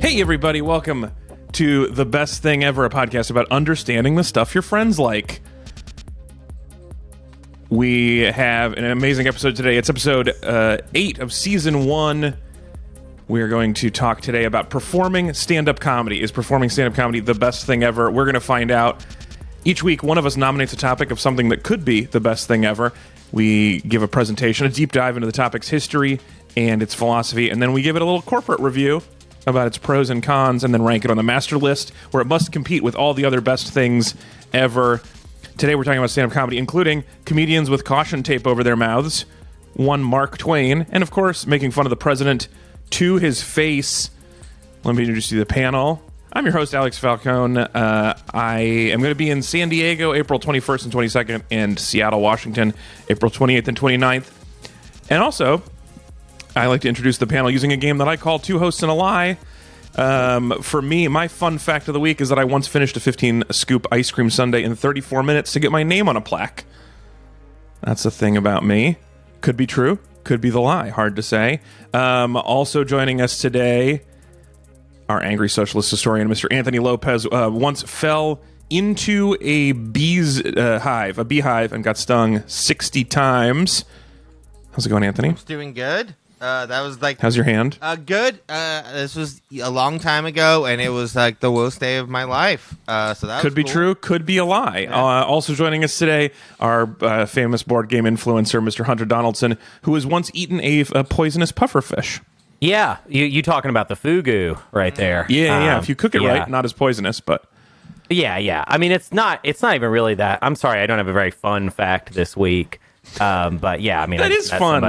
Hey, everybody. Welcome to The Best Thing Ever, a podcast about understanding the stuff your friends like. We have an amazing episode today. It's episode 8 of Season 1. We're going to talk today about performing stand-up comedy. Is performing stand-up comedy the best thing ever? We're going to find out. Each week, one of us nominates a topic of something that could be the best thing ever. We give a presentation, a deep dive into the topic's history and its philosophy, and then we give it a little corporate review about its pros and cons, and then rank it on the master list, where it must compete with all the other best things ever. Today we're talking about stand-up comedy, including comedians with caution tape over their mouths, one Mark Twain, and of course, making fun of the president to his face. Let me introduce you to the panel. I'm your host, Alex Falcone. I am going to be in San Diego, April 21st and 22nd, and Seattle, Washington, April 28th and 29th. And also, I like to introduce the panel using a game that I call Two Hosts and a Lie. For me, my fun fact of the week is that I once finished a 15-scoop ice cream sundae in 34 minutes to get my name on a plaque. That's a thing about me. Could be true, could be the lie. Hard to say. Also joining us today, our angry socialist historian, Mr. Anthony Lopez, once fell into a beehive, and got stung 60 times. How's it going, Anthony? It's doing good. That was like... How's your hand? Good. This was a long time ago, and it was like the worst day of my life. So that could be cool. true, could be a lie. Yeah. Also joining us today, our famous board game influencer, Mr. Hunter Donaldson, who has once eaten a poisonous pufferfish. Yeah, you talking about the fugu right there. Yeah. If you cook it right, not as poisonous, but... Yeah. I mean, it's not even really that. I'm sorry, I don't have a very fun fact this week. But yeah, I mean, that's fun.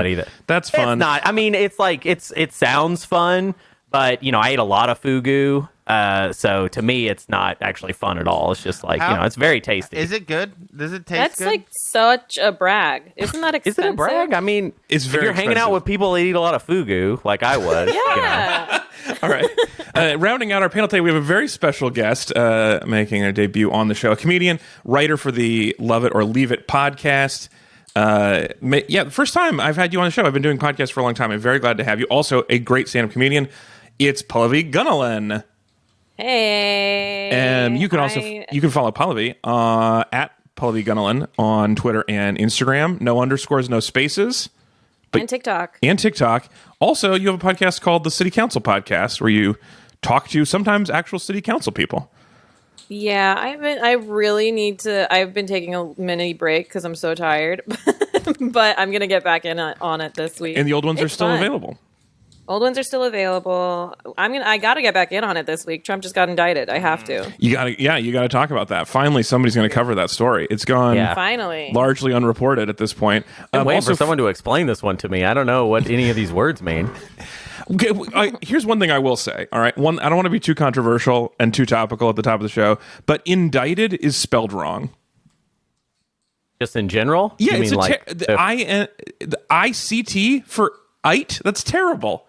That's fun. It's not. I mean, it's like it sounds fun, but I ate a lot of fugu. So to me, it's not actually fun at all. It's just like it's very tasty. Is it good? Does it taste good? That's like such a brag. Isn't that expensive? Is it a brag? I mean, it's very if you're hanging out with people that eat a lot of fugu, like I was. Yeah. All right. Rounding out our panel today, we have a very special guest making their debut on the show. A comedian, writer for the Love It or Leave It podcast. The first time I've had you on the show. I've been doing podcasts for a long time. I'm very glad to have you. Also, a great stand-up comedian. It's Pallavi Gunalan. Hey. And you can also follow Pallavi at Pallavi Gunalan on Twitter and Instagram. No underscores, no spaces. And TikTok. Also, you have a podcast called The City Council Podcast, where you talk to sometimes actual city council people. Yeah, I've been taking a mini break because I'm so tired, but I'm going to get back in on it this week. And the old ones are still available. Old ones are still available. I got to get back in on it this week. Trump just got indicted. I have to. You got to talk about that. Finally, somebody's going to cover that story. It's gone finally largely unreported at this point. I'm waiting for someone to explain this one to me. I don't know what any of these words mean. Okay, here's one thing I will say. All right, one, I don't want to be too controversial and too topical at the top of the show, but indicted is spelled wrong. Just in general? Yeah, you it's mean the ICT for ite. That's terrible.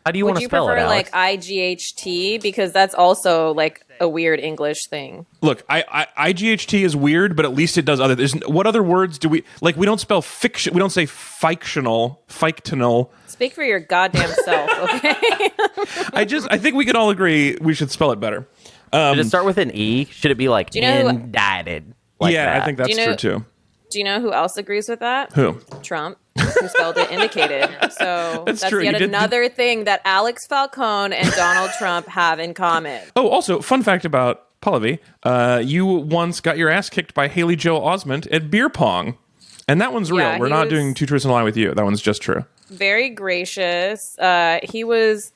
How do you want to spell it, Alex? Would you prefer like IGHT? Because that's also like a weird English thing. Look, IGHT is weird, but at least it does other. What other words do we like? We don't spell fiction. We don't say fictional. Speak for your goddamn self, okay? I think we can all agree we should spell it better. Should it start with an E? Should it be like indicted? Like that? I think that's true too. Do you know who else agrees with that? Who? Trump, who spelled it indicated. So that's true. yet another thing that Alex Falcone and Donald Trump have in common. Oh, also, fun fact about Pallavi, you once got your ass kicked by Haley Joel Osment at beer pong. And that one's real. Yeah, We're not doing Two Truths and a Lie with you. That one's just true. Very gracious. He was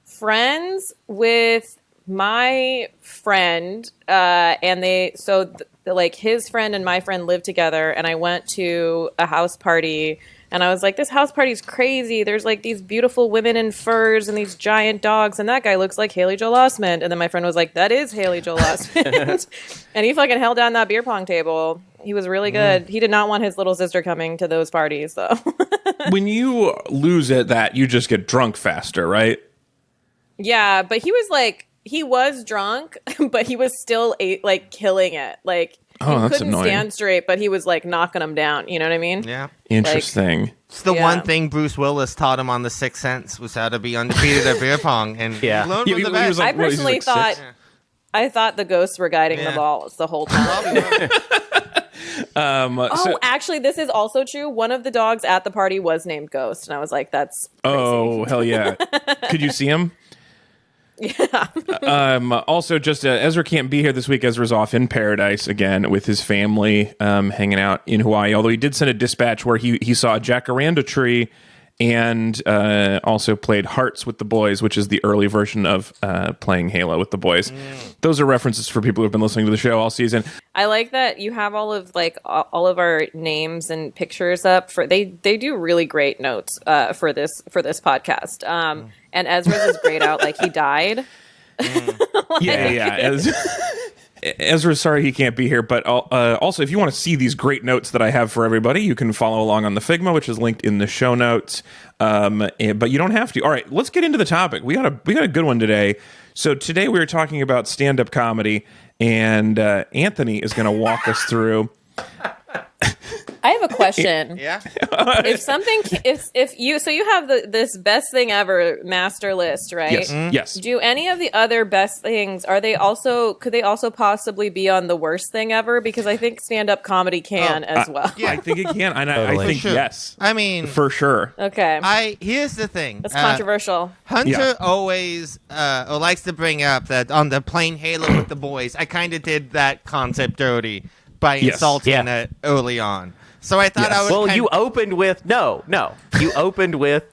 friends with my friend, and his friend and my friend lived together, and I went to a house party, and I was like, this house party's crazy. There's like these beautiful women in furs and these giant dogs, and that guy looks like Haley Joel Osment. And then my friend was like, that is Haley Joel Osment. And he fucking held down that beer pong table. He was really good. He did not want his little sister coming to those parties, though. When you lose at that, you just get drunk faster, right? Yeah, but he was drunk, but he was still killing it. Like, Oh, that's couldn't annoying. stand straight, but he was like knocking him down. You know what I mean? Yeah. Interesting. It's the Yeah. one thing Bruce Willis taught him on The Sixth Sense was how to be undefeated at beer pong, and Yeah. he learned Yeah, from the he best. was like, I what, he's personally like thought, six? I thought the ghosts were guiding the Yeah. balls the whole time. So- Actually, this is also true. One of the dogs at the party was named Ghost, and I was like, "That's crazy." Oh, hell yeah. Could you see him? Yeah. Also, just Ezra can't be here this week. Ezra's off in paradise again with his family, hanging out in Hawaii. Although he did send a dispatch where he saw a jacaranda tree and also played Hearts with the Boys, which is the early version of playing Halo with the boys. Those are references for people who've been listening to the show all season. I like that you have all of our names and pictures up for they do really great notes for this podcast. And Ezra's is grayed out like he died. Yeah. Ezra's sorry he can't be here, but also if you want to see these great notes that I have for everybody, you can follow along on the Figma, which is linked in the show notes. But you don't have to. All right, let's get into the topic. We got a good one today. So today we were talking about stand-up comedy, and Anthony is going to walk us through. I have a question. Yeah. If you have this best thing ever master list, right? Yes. Yes. Do any of the other best things could they also possibly be on the worst thing ever? Because I think stand-up comedy can as well. yeah. I think it can, and Totally. I think Sure. yes. I mean, For sure. Okay. here's the thing. That's controversial. Hunter Yeah. always likes to bring up that on the playing Halo with the boys, I kind of did that concept dirty by Yes. insulting Yeah. it early on. So I thought Yes. I would. Well, you opened with no. You opened with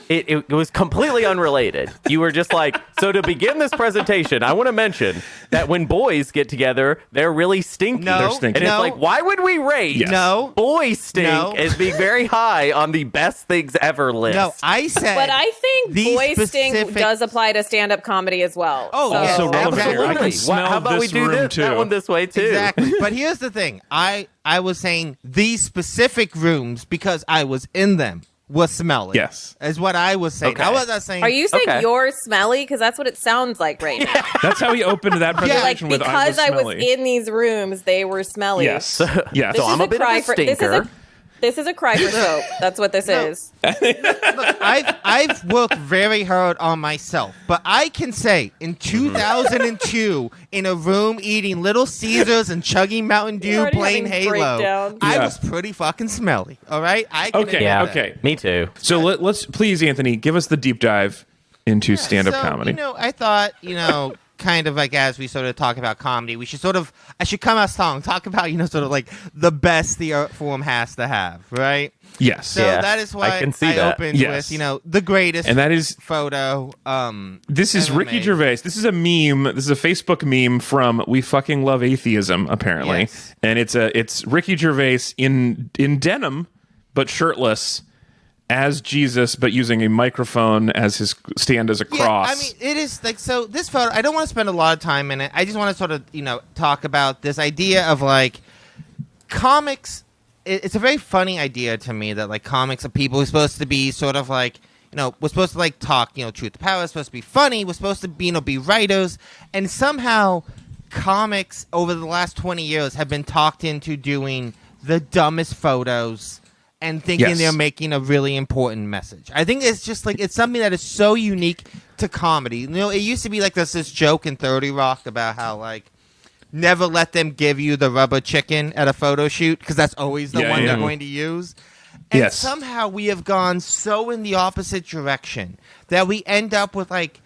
it was completely unrelated. You were just like, so to begin this presentation, I want to mention that when boys get together, they're really stinky. No, They're stinky. And it's no. like, why would we rate Yes. No. boys stink No. as being very high on the best things ever list? No, I said. But I think these boy stink specific- does apply to stand-up comedy as well. Oh, So- yeah. Also relevant here. I can Absolutely. smell How about we this do room this, too. that one this way too? Exactly. But here's the thing. I was saying these specific rooms because I was in them was smelly. Yes. Is what I was saying. Okay. I was not saying. Are you saying Okay. you're smelly? Because that's what it sounds like right now. That's how he opened that You're like, presentation with because I was smelly. in these rooms, they were smelly. Yes. Yes. This So is I'm a bit of cry a for this is stinker. this is a cry for soap. That's what this is. Look, I've worked very hard on myself, but I can say in 2002, in a room eating Little Caesars and chugging Mountain Dew, already playing having Halo, breakdowns. I Yeah. was pretty fucking smelly. All right, I can Okay. admit Yeah. that. Okay. Me too. So let's please, Anthony, give us the deep dive into stand-up So, comedy. I thought, kind of like as we sort of talk about comedy, we should I should come out strong, talk about, sort of like the best the art form has to have, right? Yes. So Yeah, that is why I can see that. opened Yes. with, the greatest And that is photo. this is MMA. Ricky Gervais. This is a meme. This is a Facebook meme from We Fucking Love Atheism, apparently. Yes. And it's Ricky Gervais in denim but shirtless as Jesus, but using a microphone as his stand as a cross. Yeah, I mean, it is like, so this photo, I don't want to spend a lot of time in it. I just want to sort of, talk about this idea of like comics. It's a very funny idea to me that like comics are people who're supposed to be sort of like, we're supposed to like talk, truth to power, supposed to be funny, we're supposed to be, be writers. And somehow comics over the last 20 years have been talked into doing the dumbest photos and thinking Yes. they're making a really important message. I think it's just like, it's something that is so unique to comedy. It used to be like this joke in 30 Rock about how like, never let them give you the rubber chicken at a photo shoot because that's always the one they're going to use. And Yes. somehow we have gone so in the opposite direction that we end up with like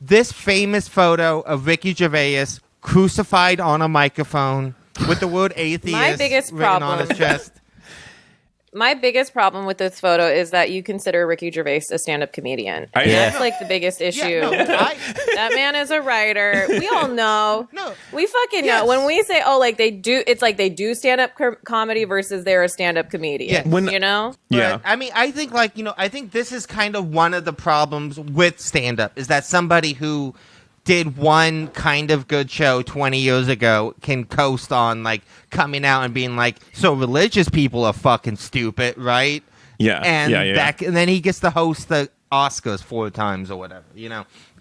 this famous photo of Ricky Gervais crucified on a microphone with the word atheist My biggest written on problem- his chest. My biggest problem with this photo is that you consider Ricky Gervais a stand-up comedian. I- And Yeah. That's like the biggest issue. Yeah, no, That man is a writer. We all know. No. We fucking Yes. know. When we say, oh, like they do, it's like they do stand-up comedy versus they're a stand-up comedian. Yeah. When- you know? Yeah. But, I mean, I think like, I think this is kind of one of the problems with stand-up is that somebody who did one kind of good show 20 years ago can coast on like coming out and being like, so religious people are fucking stupid, right? Yeah. And yeah. and then he gets to host the Oscars 4 times or whatever,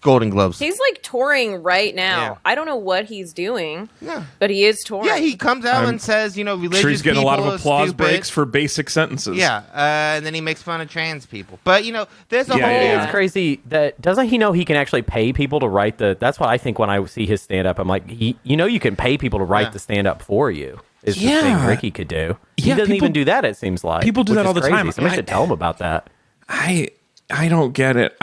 Golden Globes. He's like touring right now. Yeah. I don't know what he's doing, Yeah. but he is touring. Yeah, he comes out and says, religious Sure, he's getting a lot of people are applause stupid. breaks for basic sentences. Yeah, and then he makes fun of trans people. But, there's a Yeah, whole... yeah. It's crazy that doesn't he know he can actually pay people to write that's what I think when I see his stand up. I'm like, you can pay people to write the stand up for you. Is the thing Ricky could do. He Yeah, doesn't people- even do that, it seems like. people do which that is all the crazy. time. Somebody should tell him about that. I don't get it.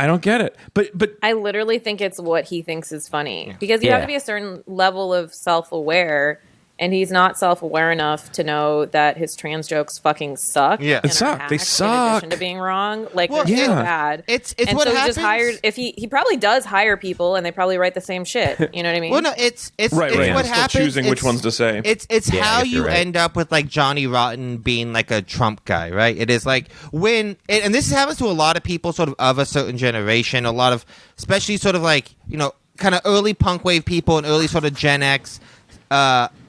But I literally think it's what he thinks is funny because you have to be a certain level of self-aware, and he's not self-aware enough to know that his trans jokes fucking suck. Yeah. and It suck. are They hacked suck. In addition to being wrong, like Well, they're so yeah. bad. It's and what so happens. he just hired. If he probably does hire people, and they probably write the same shit. You know what I mean? Well, no, it's right. what I'm still happens. choosing which ones to say. It's Yeah, I how guess you you're right. end up with like Johnny Rotten being like a Trump guy, right? It is like and this happens to a lot of people sort of a certain generation, a lot of especially sort of like kind of early punk wave people and early sort of Gen X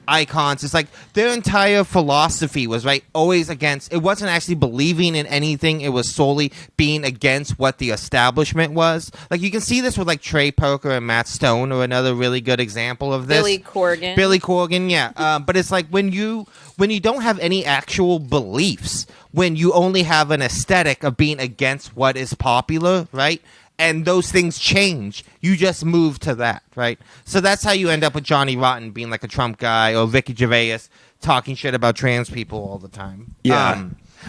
icons. It's like their entire philosophy was always against. It wasn't actually believing in anything. It was solely being against what the establishment was. Like you can see this with like Trey Parker and Matt Stone, or another really good example of this. Billy Corgan. Billy Corgan, yeah. But it's like when you don't have any actual beliefs, when you only have an aesthetic of being against what is popular, right? And those things change. You just move to that, right? So that's how you end up with Johnny Rotten being like a Trump guy, or Ricky Gervais talking shit about trans people all the time. Yeah.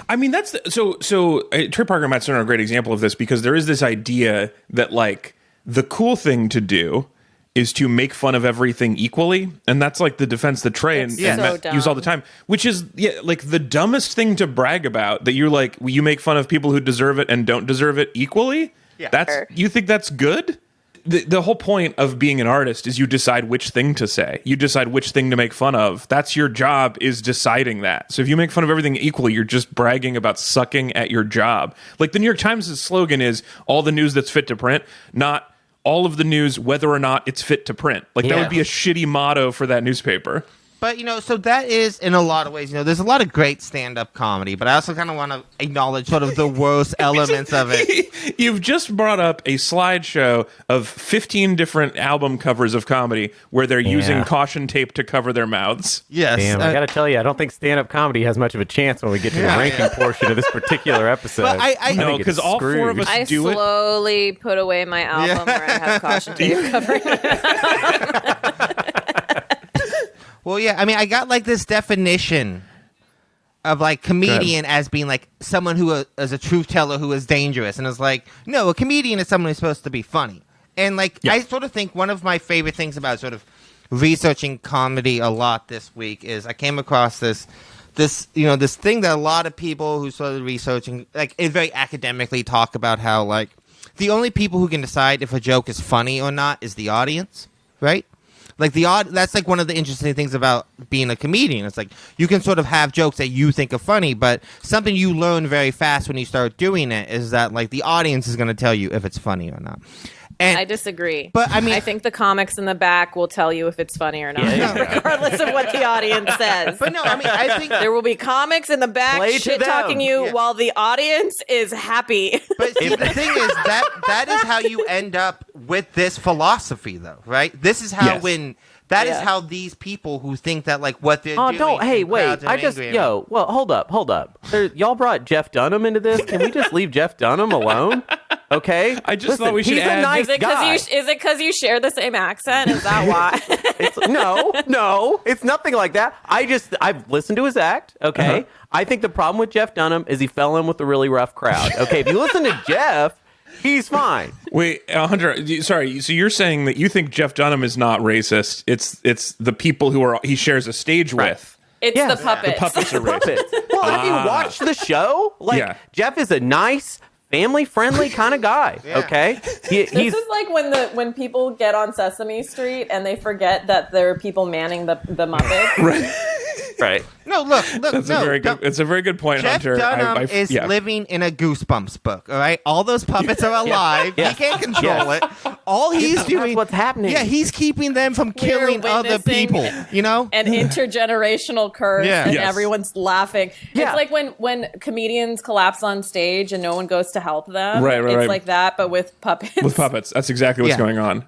I mean, that's so Trey Parker and Matt Stone are a great example of this, because there is this idea that like the cool thing to do is to make fun of everything equally, and that's like the defense that Trey and so Matt use all the time, which is like the dumbest thing to brag about, that you're like, you make fun of people who deserve it and don't deserve it equally. Yeah. You think that's good? The whole point of being an artist is you decide which thing to say. You decide which thing to make fun of. That's your job, is deciding that. So if you make fun of everything equally, you're just bragging about sucking at your job. Like the New York Times' slogan is all the news that's fit to print, not all of the news whether or not it's fit to print. Like that would be a shitty motto for that newspaper. But, so that is, in a lot of ways, there's a lot of great stand-up comedy, but I also kind of want to acknowledge sort of the worst elements of it. You've just brought up a slideshow of 15 different album covers of comedy where they're using caution tape to cover their mouths. Yes. Damn, I gotta tell you, I don't think stand-up comedy has much of a chance when we get to the ranking portion of this particular episode. But I No, think it's because all four of us I do it. slowly put away my album where I have caution tape covering my Well, yeah, I mean, I got like this definition of like comedian as being like someone who is a truth teller who is dangerous, and it's like, no, a comedian is someone who's supposed to be funny. And like, I sort of think one of my favorite things about sort of researching comedy a lot this week is I came across this thing that a lot of people who started researching, like, it very academically talk about how like the only people who can decide if a joke is funny or not is the audience, right? Like that's like one of the interesting things about being a comedian. It's like you can sort of have jokes that you think are funny, but something you learn very fast when you start doing it is that like the audience is going to tell you if it's funny or not. And I disagree. But I mean, I think the comics in the back will tell you if it's funny or not, regardless of what the audience says. but no, I mean, I think There will be comics in the back Play to shit talking them. you Yeah. while the audience is happy. But see, the thing is that is how you end up with this philosophy, though, right? This is how that is how these people who think that like what they're doing. don't. Hey, in wait. crowds are I just angry about. well, hold up. Y'all brought Jeff Dunham into this. Can we just leave Jeff Dunham alone? Okay. I just thought we should he's add- a nice Is it guy. because you share the same accent? Is that why? No, it's nothing like that. I've listened to his act. Okay. Uh-huh. I think the problem with Jeff Dunham is he fell in with a really rough crowd. Okay. If you listen to Jeff, he's fine. Wait, Hunter, sorry. So you're saying that you think Jeff Dunham is not racist? It's the people who he shares a stage with. It's Yeah. the puppets. The puppets are racist. Puppets. Well, if you watch the show, like Yeah. Jeff is a nice, family-friendly kind of guy. Yeah. Okay. This is like when people get on Sesame Street and they forget that there are people manning the Muppets. right. No, look. It's a very good point, Jeff Hunter. Dunham is living in a Goosebumps book, all right? All those puppets are alive. Yeah. He can't control it. all he's doing, what's happening. Yeah, he's keeping them from killing other witnessing people. You know, an intergenerational curse, and Yes. everyone's laughing. Yeah. It's like when comedians collapse on stage and no one goes to help them. Right, It's right. like that, but with puppets. With puppets. That's exactly what's Yeah. going on.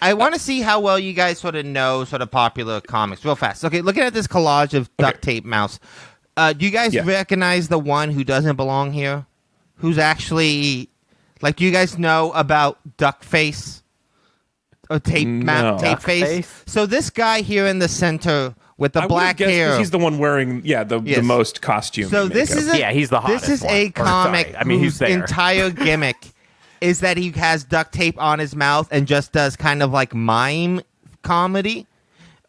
I want to see how well you guys sort of know sort of popular comics real fast. Okay, looking at this collage of duct tape mouse. Do you guys Yeah. recognize the one who doesn't belong here? Who's actually like? Do you guys know about duck face or tape No. tape Duck face? face? So this guy here in the center with the I black would've guessed hair. he's the one wearing the Yes. most costume. So this is a, Yeah, he's the hottest This is one. a Or, comic sorry, I mean, he's whose there. entire gimmick is that he has duct tape on his mouth and just does kind of like mime comedy.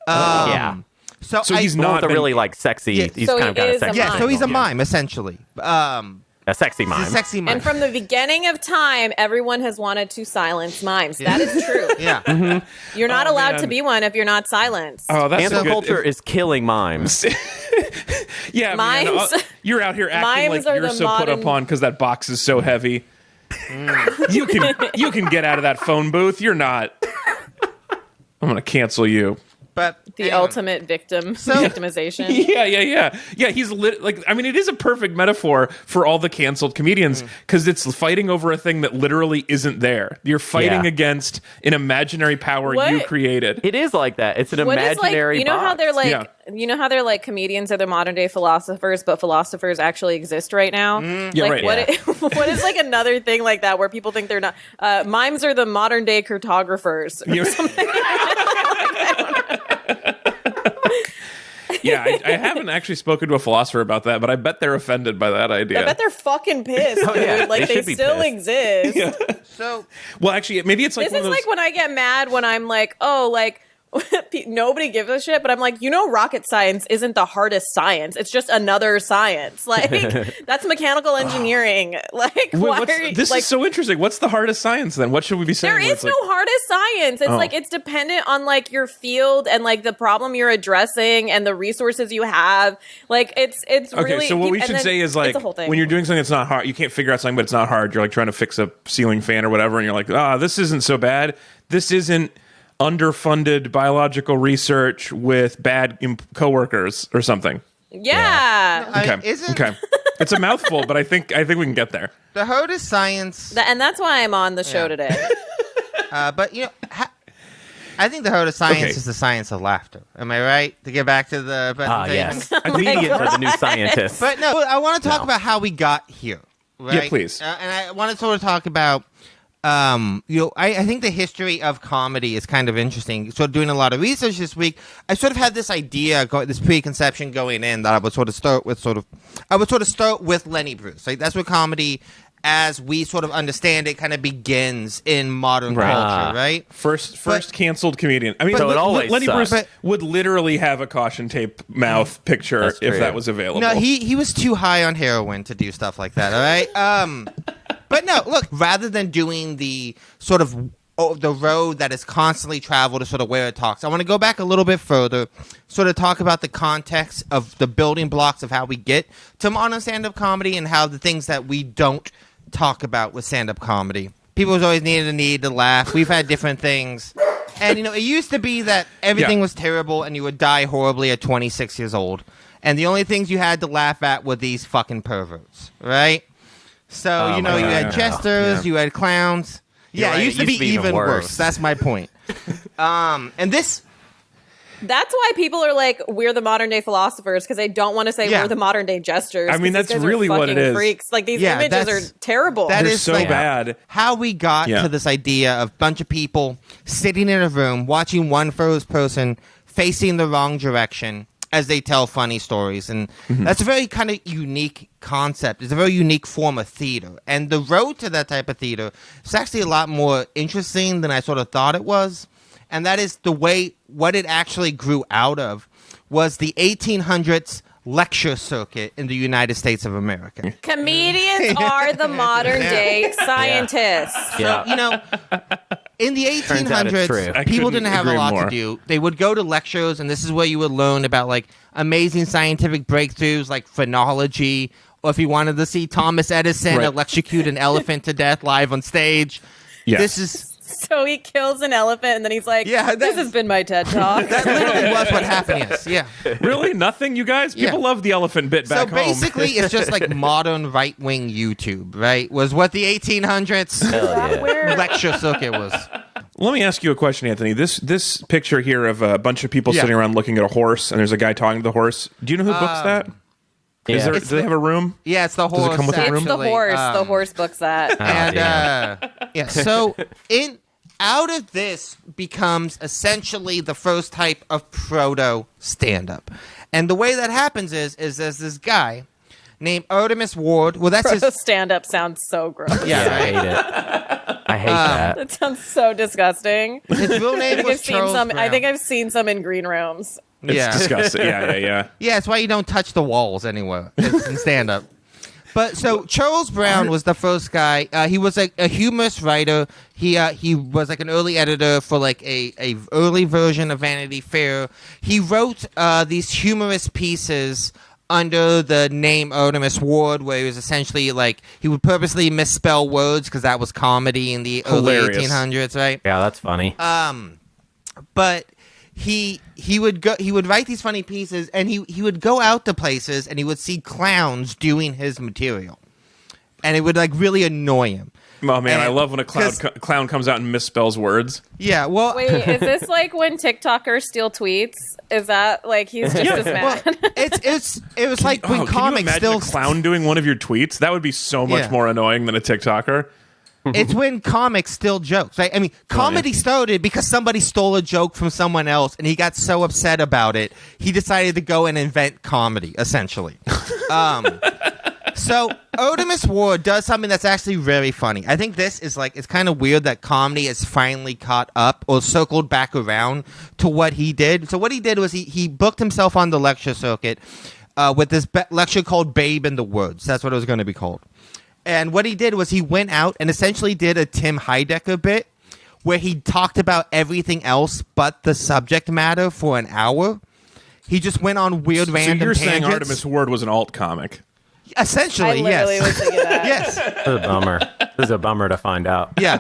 Yeah. So, So he's Not not the been- really like sexy. Yeah. He's So kind of he got a is a sexy. yeah. So he's a angle. mime essentially. A sexy He's mime. a sexy mime. And from the beginning of time, everyone has wanted to silence mimes. That is true. yeah. You're not Oh, allowed man. to be one if you're not silenced. Oh, that's a Cancel good- culture is killing mimes. Yeah, man, Mimes- you're out here acting mimes like are you're the so put modern- upon because that box is so heavy. You can get out of that phone booth. You're not. I'm gonna cancel you. But The anyway. ultimate victimization. Yeah. He's like. I mean, it is a perfect metaphor for all the canceled comedians because it's fighting over a thing that literally isn't there. You're fighting Yeah. against an imaginary power What? you created. It is like that. It's an What is imaginary. like you know how box. they're like Yeah. you know how they're like comedians are the modern day philosophers, but philosophers actually exist right now. Yeah, like, right. What, what is like another thing like that where people think they're not? Mimes are the modern day cartographers. Or You- something. Yeah, I haven't actually spoken to a philosopher about that, but I bet they're offended by that idea. I bet they're fucking pissed, dude. yeah. Like They they should be still pissed. exist. So Well, actually, maybe it's like This one is of those. like when I get mad when I'm like, oh, like nobody gives a shit, but I'm like, rocket science isn't the hardest science. It's just another science. Like that's mechanical engineering. Like Wait, why are you, this like, is so interesting. What's the hardest science then? What should we be saying? there where is it's no like- hardest science. It's Oh. like it's dependent on like your field and like the problem you're addressing and the resources you have. Like it's Okay, really so what we and should then say is it's like a whole thing. when you're doing something that's not hard, you can't figure out something, but it's not hard. You're like trying to fix a ceiling fan or whatever, and you're like, this isn't so bad. This isn't underfunded biological research with bad coworkers or something. yeah. I mean, Okay, isn't okay, it's a mouthful, but I think we can get there. the hardest science? And that's why I'm on the show Yeah. today. But I think the hardest science Okay. is the science of laughter. Am I right? To get back to the presentation. yes. Comedians are the new scientists. But no, I want to talk No. about how we got here. Right? Yeah, please. And I want to sort of talk about, I think the history of comedy is kind of interesting. So doing a lot of research this week, I sort of had this idea, this preconception going in that I would sort of start with Lenny Bruce. Like that's where comedy, as we sort of understand it, kind of begins in modern Right. culture, right? First canceled comedian. I mean, So it always Lenny sucks. Bruce would literally have a caution tape mouth picture That's if true. that was available. No, he was too high on heroin to do stuff like that. All right. But no, look. Rather than doing the sort of the road that is constantly traveled to sort of where it talks, I want to go back a little bit further, sort of talk about the context of the building blocks of how we get to modern stand-up comedy and how the things that we don't talk about with stand-up comedy. People always needed a need to laugh. We've had different things. And, it used to be that everything Yeah. was terrible and you would die horribly at 26 years old. And the only things you had to laugh at were these fucking perverts, right? So, Oh you my you God, had no. jesters, Yeah. you had clowns. Yeah, right, it used to be even even worse. worse. That's my point. And this... That's why people are like, we're the modern day philosophers, because they don't want to say Yeah. we're the modern day jesters. I mean, 'cause these that's guys are really what it fucking is. Freaks. Like these Yeah, images that's- are terrible. that They're is so like bad. how we got Yeah. to this idea of a bunch of people sitting in a room watching one first person facing the wrong direction as they tell funny stories. And that's a very kind of unique concept. It's a very unique form of theater. And the road to that type of theater is actually a lot more interesting than I sort of thought it was. And that is what it actually grew out of was the 1800s lecture circuit in the United States of America. Comedians are the modern day scientists. Yeah. In the Turns out it's 1800s, true. I people couldn't didn't have a agree lot more. to do. They would go to lectures, and this is where you would learn about like amazing scientific breakthroughs like phrenology, or if you wanted to see Thomas Edison Right. electrocute an elephant to death live on stage. Yes. This is So he kills an elephant, and then he's like, Yeah, this has been my TED Talk. That literally was what happened. Yes, yeah. Really? Nothing, you guys? People Yeah. love the elephant bit So back home. basically, it's just like modern right-wing YouTube, right? Was what the 1800s lecture circuit was. Let me ask you a question, Anthony. This picture here of a bunch of people Yeah. sitting around looking at a horse, and there's a guy talking to the horse. Do you know who books that? Yeah. Do they have a room? Yeah, it's the horse. it come with a room? It's the horse. The horse books that. And damn. yeah, so out of this becomes essentially the first type of proto stand-up, and the way that happens is there's this guy named Artemis Ward. Well, that's his. Stand-up sounds so gross. Yeah, I right? hate it. I hate that. That sounds so disgusting. His real name was I've seen Charles some. I Brown. think I've seen some in green rooms. It's Yeah. disgusting. Yeah. Yeah, that's why you don't touch the walls anywhere. It's in stand-up. But so Charles Brown was the first guy. He was like a humorous writer. He was like an early editor for like a early version of Vanity Fair. He wrote these humorous pieces under the name Artemis Ward, where he was essentially like he would purposely misspell words because that was comedy in the Hilarious. early 1800s, right? Yeah, that's funny. But he would write these funny pieces, and he would go out to places and he would see clowns doing his material, and it would like really annoy him. Oh man, And- I love when a 'cause- clown comes out and misspells words. Yeah, well, Wait, is this like when TikTokers steal tweets? Is that like he's just as well, mad? it was like when Can you comics imagine still a clown doing one of your tweets? That would be so much Yeah. more annoying than a TikToker. It's when comics steal jokes, right? I mean, comedy started because somebody stole a joke from someone else, and he got so upset about it, he decided to go and invent comedy, essentially. So Artemis Ward does something that's actually very funny. I think this is like, it's kind of weird that comedy has finally caught up or circled back around to what he did. So what he did was he booked himself on the lecture circuit with this lecture called Babe in the Woods. That's what it was going to be called. And what he did was he went out and essentially did a Tim Heidecker bit where he talked about everything else but the subject matter for an hour. He just went on weird random So you're saying tangents. Artemis Ward was an alt comic? Essentially, I literally yes. was thinking that. Yes. This is a bummer. This is a bummer to find out. Yeah.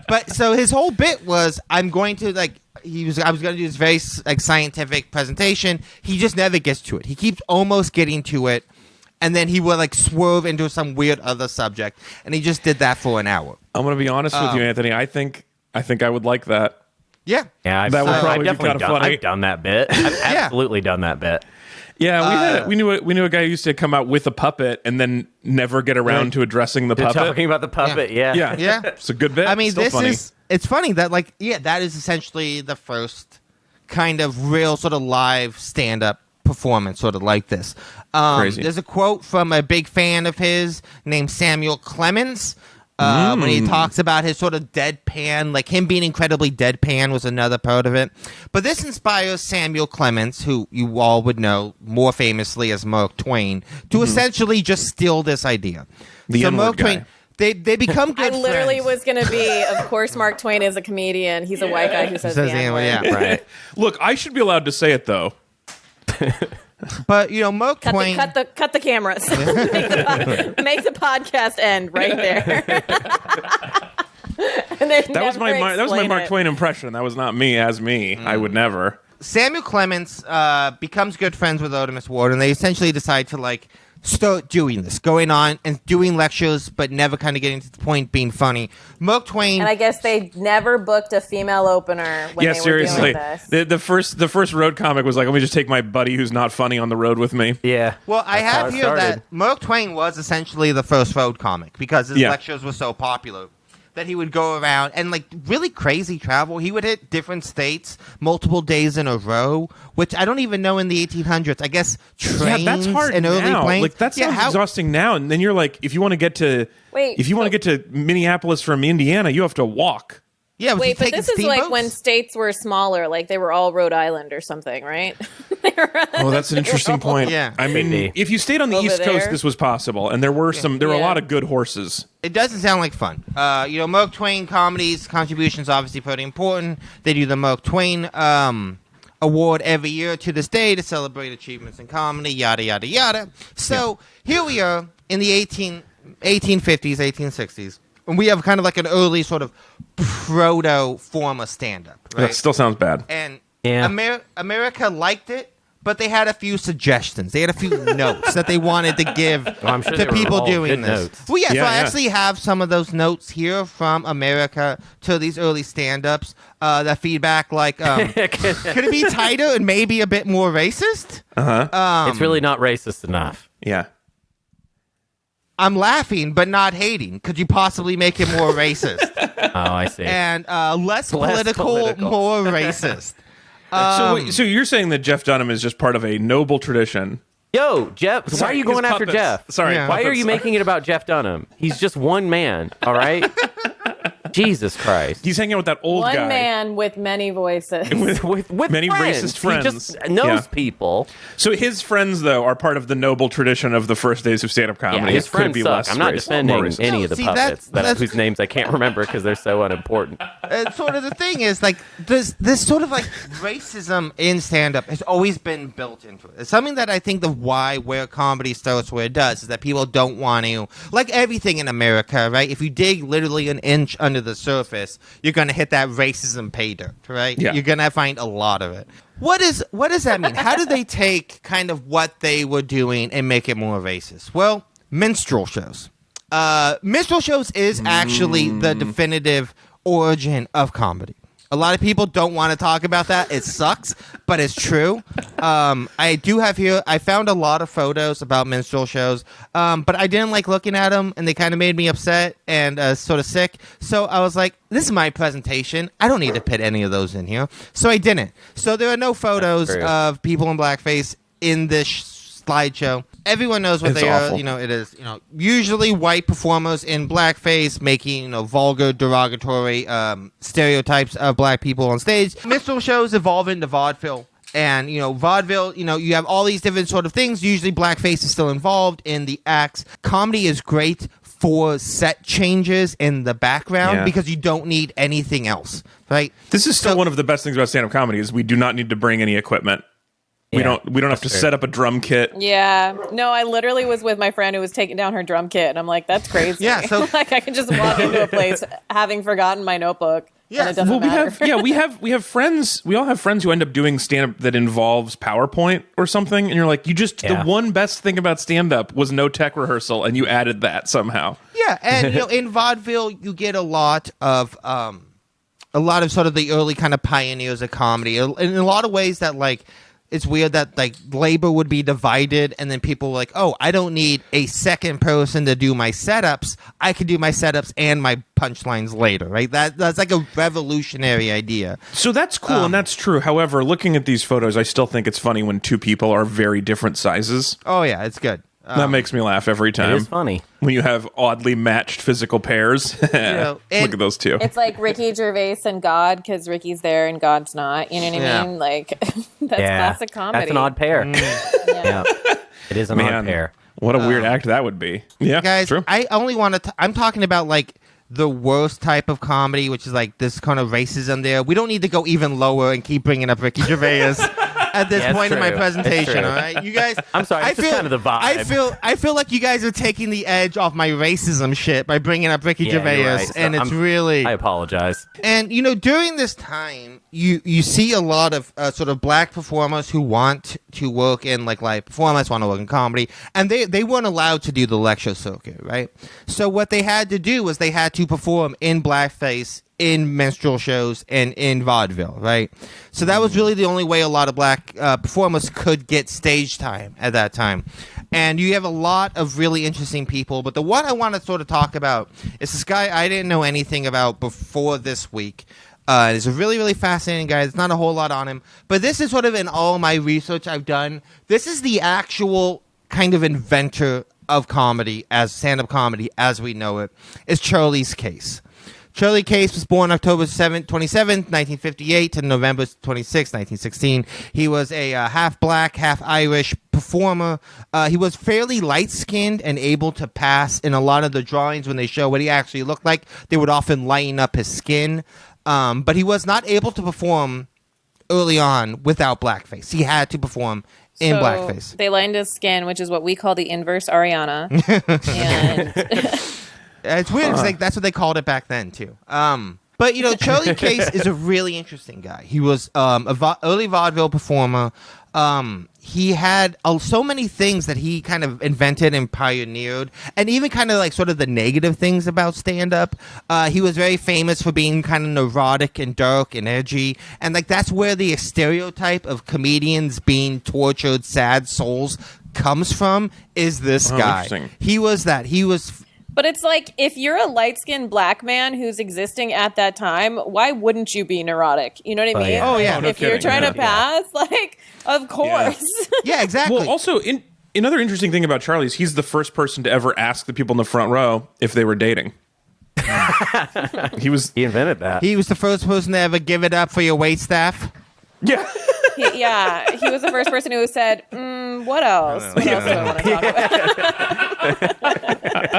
But so his whole bit was I was going to do this very like scientific presentation. He just never gets to it. He keeps almost getting to it, and then he will like swerve into some weird other subject, and he just did that for an hour. I'm going to be honest with you, Anthony. I think I would like that. Yeah. Yeah, I've, That would I've probably be definitely kinda done, funny. I've done that bit. I've absolutely done that bit. Yeah, we knew a guy who used to come out with a puppet and then never get around to addressing the puppet. Talking about the puppet, yeah. Yeah, Yeah. it's a good bit. I mean, Still funny. it's funny that that is essentially the first kind of real sort of live stand-up performance, sort of like this. Crazy. There's a quote from a big fan of his named Samuel Clemens. When he talks about his sort of deadpan, like him being incredibly deadpan was another part of it. But this inspires Samuel Clemens, who you all would know more famously as Mark Twain, to essentially just steal this idea. The N-word Mark guy. Twain, they become I good literally friends. was going to be, of course, Mark Twain is a comedian. He's a white guy who says the N-word. yeah. Right. Look, I should be allowed to say it though. But Mark Twain. Cut the cameras. make the podcast end right there. And then That was my never that was my explain Mark it. Twain impression. That was not me as me. I would never. Samuel Clemens becomes good friends with Artemis Ward, and they essentially decide to like start doing this, going on and doing lectures, but never kind of getting to the point being funny. Mark Twain. And I guess they never booked a female opener when Yeah, they seriously. were doing this. The first road comic was like, let me just take my buddy who's not funny on the road with me. Yeah. well, I That's how have it here started. that Mark Twain was essentially the first road comic because his Yeah. lectures were so popular that he would go around and like really crazy travel. He would hit different states multiple days in a row, which I don't even know in the 1800s. I guess trains Yeah, that's hard and early now. planes. Like that sounds how- exhausting now. And then you're like, if you want to get to Minneapolis from Indiana, you have to walk. Yeah, was he Wait, but taking this is like steamboats? when states were smaller, like they were all Rhode Island or something, right? Oh, that's an interesting point. Yeah. I mean, Could be. if you stayed on the Over East Coast, there. this was possible, and there were a Yeah. lot of good horses. It doesn't sound like fun. Mark Twain comedies contributions obviously pretty important. They do the Mark Twain award every year to this day to celebrate achievements in comedy. Yada yada yada. So here we are in the 1850s, 1860s. And we have kind of like an early sort of proto form of stand-up, right? That still sounds bad. And Yeah. America liked it, but they had a few suggestions. They had a few notes that they wanted to give I'm sure they to were people all doing good this. notes. Well, yeah, Yeah, so I yeah. actually have some of those notes here from America to these early stand-ups. That feedback, like, could it be tighter and maybe a bit more racist? It's really not racist enough. Yeah. I'm laughing, but not hating. Could you possibly make it more racist? Oh, I see. And less political, more racist. So you're saying that Jeff Dunham is just part of a noble tradition. Yo, Jeff, why are Sorry, you going his after puppets. Jeff? Sorry, Yeah. Why are puppets. you making it about Jeff Dunham? He's just one man, all right? Jesus Christ. He's hanging out with that old One guy. man with many voices. With Many friends. racist friends. He just knows Yeah. people. So his friends, though, are part of the noble tradition of the first days of stand-up Yeah, comedy. his Could it friends be suck. less I'm not racist? defending More racist. any of the See, puppets that's- whose names I can't remember because they're so unimportant. Sort of the thing is like this sort of like racism in stand-up has always been built into it. It's something that I think the why where comedy starts where it does is that people don't want to, like everything in America, right? If you dig literally an inch under the surface, you're going to hit that racism pay dirt, right? Yeah. You're going to find a lot of it. What does that mean? How do they take kind of what they were doing and make it more racist? Well, minstrel shows. Minstrel shows is actually the definitive origin of comedy. A lot of people don't want to talk about that. It sucks, but it's true. I do have here, I found a lot of photos about minstrel shows, but I didn't like looking at them, and they kind of made me upset and sort of sick. So I was like, this is my presentation. I don't need to put any of those in here. So I didn't. So there are no photos That's true. of people in blackface in this slideshow. Everyone knows what It's they awful. are. It is, usually white performers in blackface making, vulgar, derogatory stereotypes of black people on stage. Minstrel shows evolve into vaudeville. And, vaudeville, you have all these different sort of things. Usually blackface is still involved in the acts. Comedy is great for set changes in the background Yeah. because you don't need anything else, right? This is still So- one of the best things about stand-up comedy is we do not need to bring any equipment. We Yeah, don't have to true. set up a drum kit. Yeah. No, I literally was with my friend who was taking down her drum kit, and I'm like, that's crazy. Yeah, so- like I can just walk into a place having forgotten my notebook. Yes. And it doesn't Well, matter. we have friends. We all have friends who end up doing stand-up that involves PowerPoint or something, and you're like, Yeah. the one best thing about stand-up was no tech rehearsal, and you added that somehow. Yeah, and in vaudeville, you get a lot of sort of the early kind of pioneers of comedy. In a lot of ways, that like it's weird that like labor would be divided, and then people were like, oh, I don't need a second person to do my setups. I can do my setups and my punchlines later, right? That's like a revolutionary idea. So that's cool and that's true. However, looking at these photos, I still think it's funny when two people are very different sizes. Oh yeah, it's good. That makes me laugh every It time. is funny. When you have oddly matched physical pairs. know, and- Look at those two. It's like Ricky Gervais and God, because Ricky's there and God's not. You know what Yeah. I mean? Like, that's classic comedy. That's an odd pair. Yeah. It is an odd Man, pair. what a weird act that would be. Yeah, Guys, true. I only want to. I'm talking about like the worst type of comedy, which is like this kind of racism. There, we don't need to go even lower and keep bringing up Ricky Gervais at this Yeah, it's point in my true. presentation. It's All true. right, you guys. I'm sorry, it's just kind of the vibe. I feel like you guys are taking the edge off my racism shit by bringing up Ricky Yeah, Gervais, you're right. So and it's I'm- really. I apologize. And during this time, you see a lot of sort of black performers who want to work in like live performance, want to work in comedy, and they weren't allowed to do the lecture circuit, right? So what they had to do was they had to perform in blackface in minstrel shows and in vaudeville, right? So that was really the only way a lot of black performers could get stage time at that time. And you have a lot of really interesting people, but the one I want to sort of talk about is this guy I didn't know anything about before this week. He's a really, really fascinating guy. There's not a whole lot on him. But this is sort of in all my research I've done. This is the actual kind of inventor of comedy, as stand-up comedy as we know it, is Charley Case. Charley Case was born October 27th, 1958 to November 26, 1916. He was a half black, half Irish performer. He was fairly light-skinned and able to pass in a lot of the drawings when they show what he actually looked like. They would often lighten up his skin. But he was not able to perform early on without blackface. He had to perform in So blackface. They lined his skin, which is what we call the inverse Ariana. And It's weird. It's like that's what they called it back then too. But Charley Case is a really interesting guy. He was early vaudeville performer. He had so many things that he kind of invented and pioneered, and even kind of like sort of the negative things about stand-up. He was very famous for being kind of neurotic and dark and edgy, and like that's where the stereotype of comedians being tortured, sad souls comes from. Is this guy? Interesting. He was that. He was. But it's like, if you're a light-skinned black man who's existing at that time, why wouldn't you be neurotic? You know what I mean? yeah. Oh, yeah. No If you're kidding. trying Yeah. to pass, like, of course. Yeah, exactly. Well, also, another interesting thing about Charlie is he's the first person to ever ask the people in the front row if they were dating. He invented that. He was the first person to ever give it up for your waitstaff. Yeah. He was the first person who said, what else? What else do I want to talk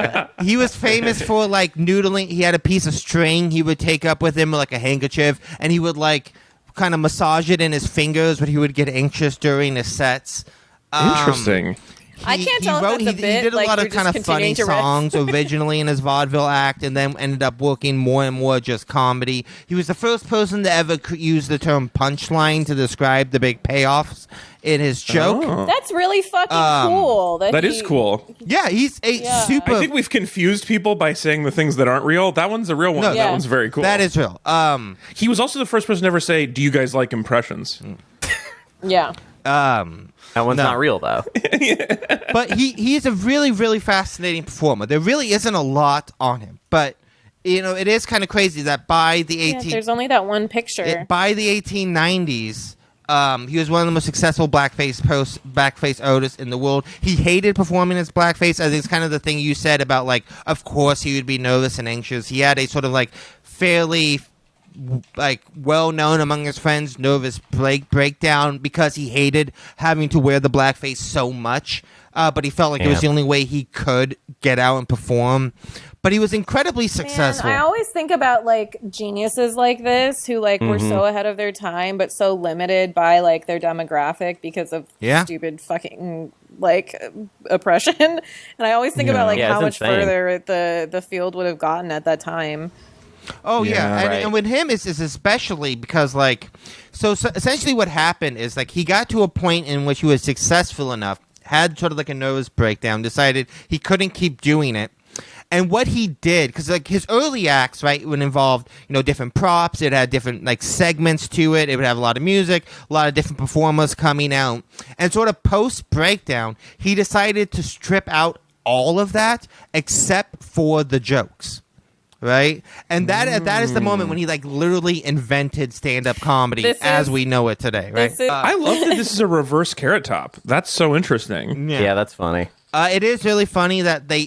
about? He was famous for like noodling. He had a piece of string he would take up with him like a handkerchief, and he would like kind of massage it in his fingers when he would get anxious during his sets. Interesting. I can't tell if that's a bit, he did a like, lot you're of kind just of funny continuing to songs originally in his vaudeville act, and then ended up working more and more just comedy. He was the first person to ever use the term punchline to describe the big payoffs in his joke. Oh. That's really fucking cool. That is cool. Yeah, he's a super. I think we've confused people by saying the things that aren't real. That one's a real one. No, That Yeah. one's very cool. That is real. He was also the first person to ever say, "Do you guys like impressions?" Yeah. That one's No. not real, though. But he's a really, really fascinating performer. There really isn't a lot on him, but it is kind of crazy that by the Yeah, there's only that one picture. by the 1890s, he was one of the most successful blackface artists in the world. He hated performing as blackface. I think it's kind of the thing you said about like, of course he would be nervous and anxious. He had a sort of like fairly like well known among his friends nervous breakdown because he hated having to wear the blackface so much, but he felt like it was the only way he could get out and perform. But he was incredibly successful. Man, I always think about like geniuses like this who like were so ahead of their time but so limited by like their demographic because of stupid fucking like oppression. And I always think about like how much insane. further the field would have gotten at that time. Oh yeah, Yeah. and, Right. and with him is especially because like, so essentially what happened is like he got to a point in which he was successful enough, had sort of like a nervous breakdown, decided he couldn't keep doing it, and what he did, because like his early acts, right, would involve different props, it had different like segments to it, it would have a lot of music, a lot of different performers coming out, and sort of post breakdown, he decided to strip out all of that except for the jokes. Right, and that is the moment when he like literally invented stand-up comedy as we know it today. Right, I love that this is a reverse Carrot Top. That's so interesting. Yeah, that's funny. It is really funny that they,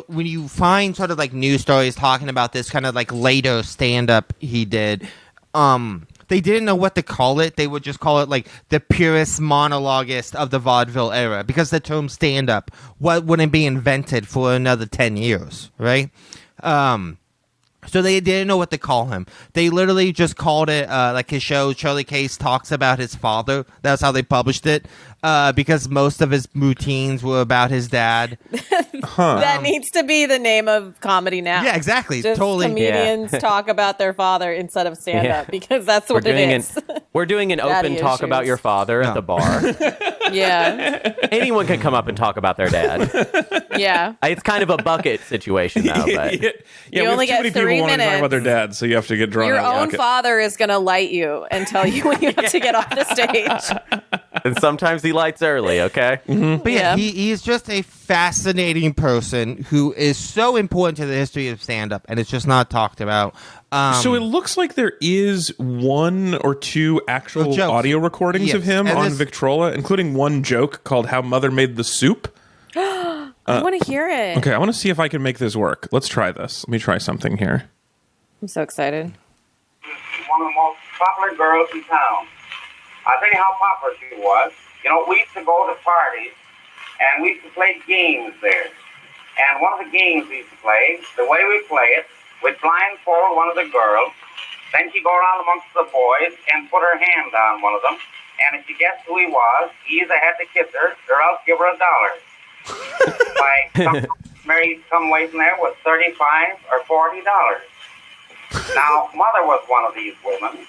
when you find sort of like news stories talking about this kind of like later stand-up he did, they didn't know what to call it. They would just call it like the purest monologuist of the vaudeville era because the term stand-up wouldn't be invented for another 10 years. Right. So they didn't know what to call him. They literally just called it, like his show, Charley Case talks about his father. That's how they published it, because most of his routines were about his dad. That needs to be the name of comedy now. Yeah, exactly. Just Totally. comedians talk about their father instead of stand-up because that's what it is. We're doing an Daddy open talk issues. about your father at the bar. Yeah. Anyone can come up and talk about their dad. Yeah. It's kind of a bucket situation, though. But yeah, You we have only too get many people 3 wanting to talk about their minutes. dads, so you have to get drawn Your out. own Okay. father is going to light you and tell you when you have to get off the stage. and sometimes he lights early, okay? But Yeah. yeah, he is just a fascinating person who is so important to the history of stand-up, and it's just not talked about. So it looks like there is 1 or 2 actual jokes. audio recordings of Yes, him and on this- Victrola, including one joke called "How Mother Made the Soup." I want to hear it. Okay, I want to see if I can make this work. Let's try this. Let me try something here. I'm so excited. One of the most popular girls in town. I'll tell you how popular she was. We used to go to parties, and we used to play games there. And one of the games we used to play, the way we play it, we'd blindfold one of the girls, then she'd go around amongst the boys and put her hand on one of them, and if she guessed who he was, he either had to kiss her or else give her $1. Mary come away from there with $35 or $40. Now, Mother was one of these women.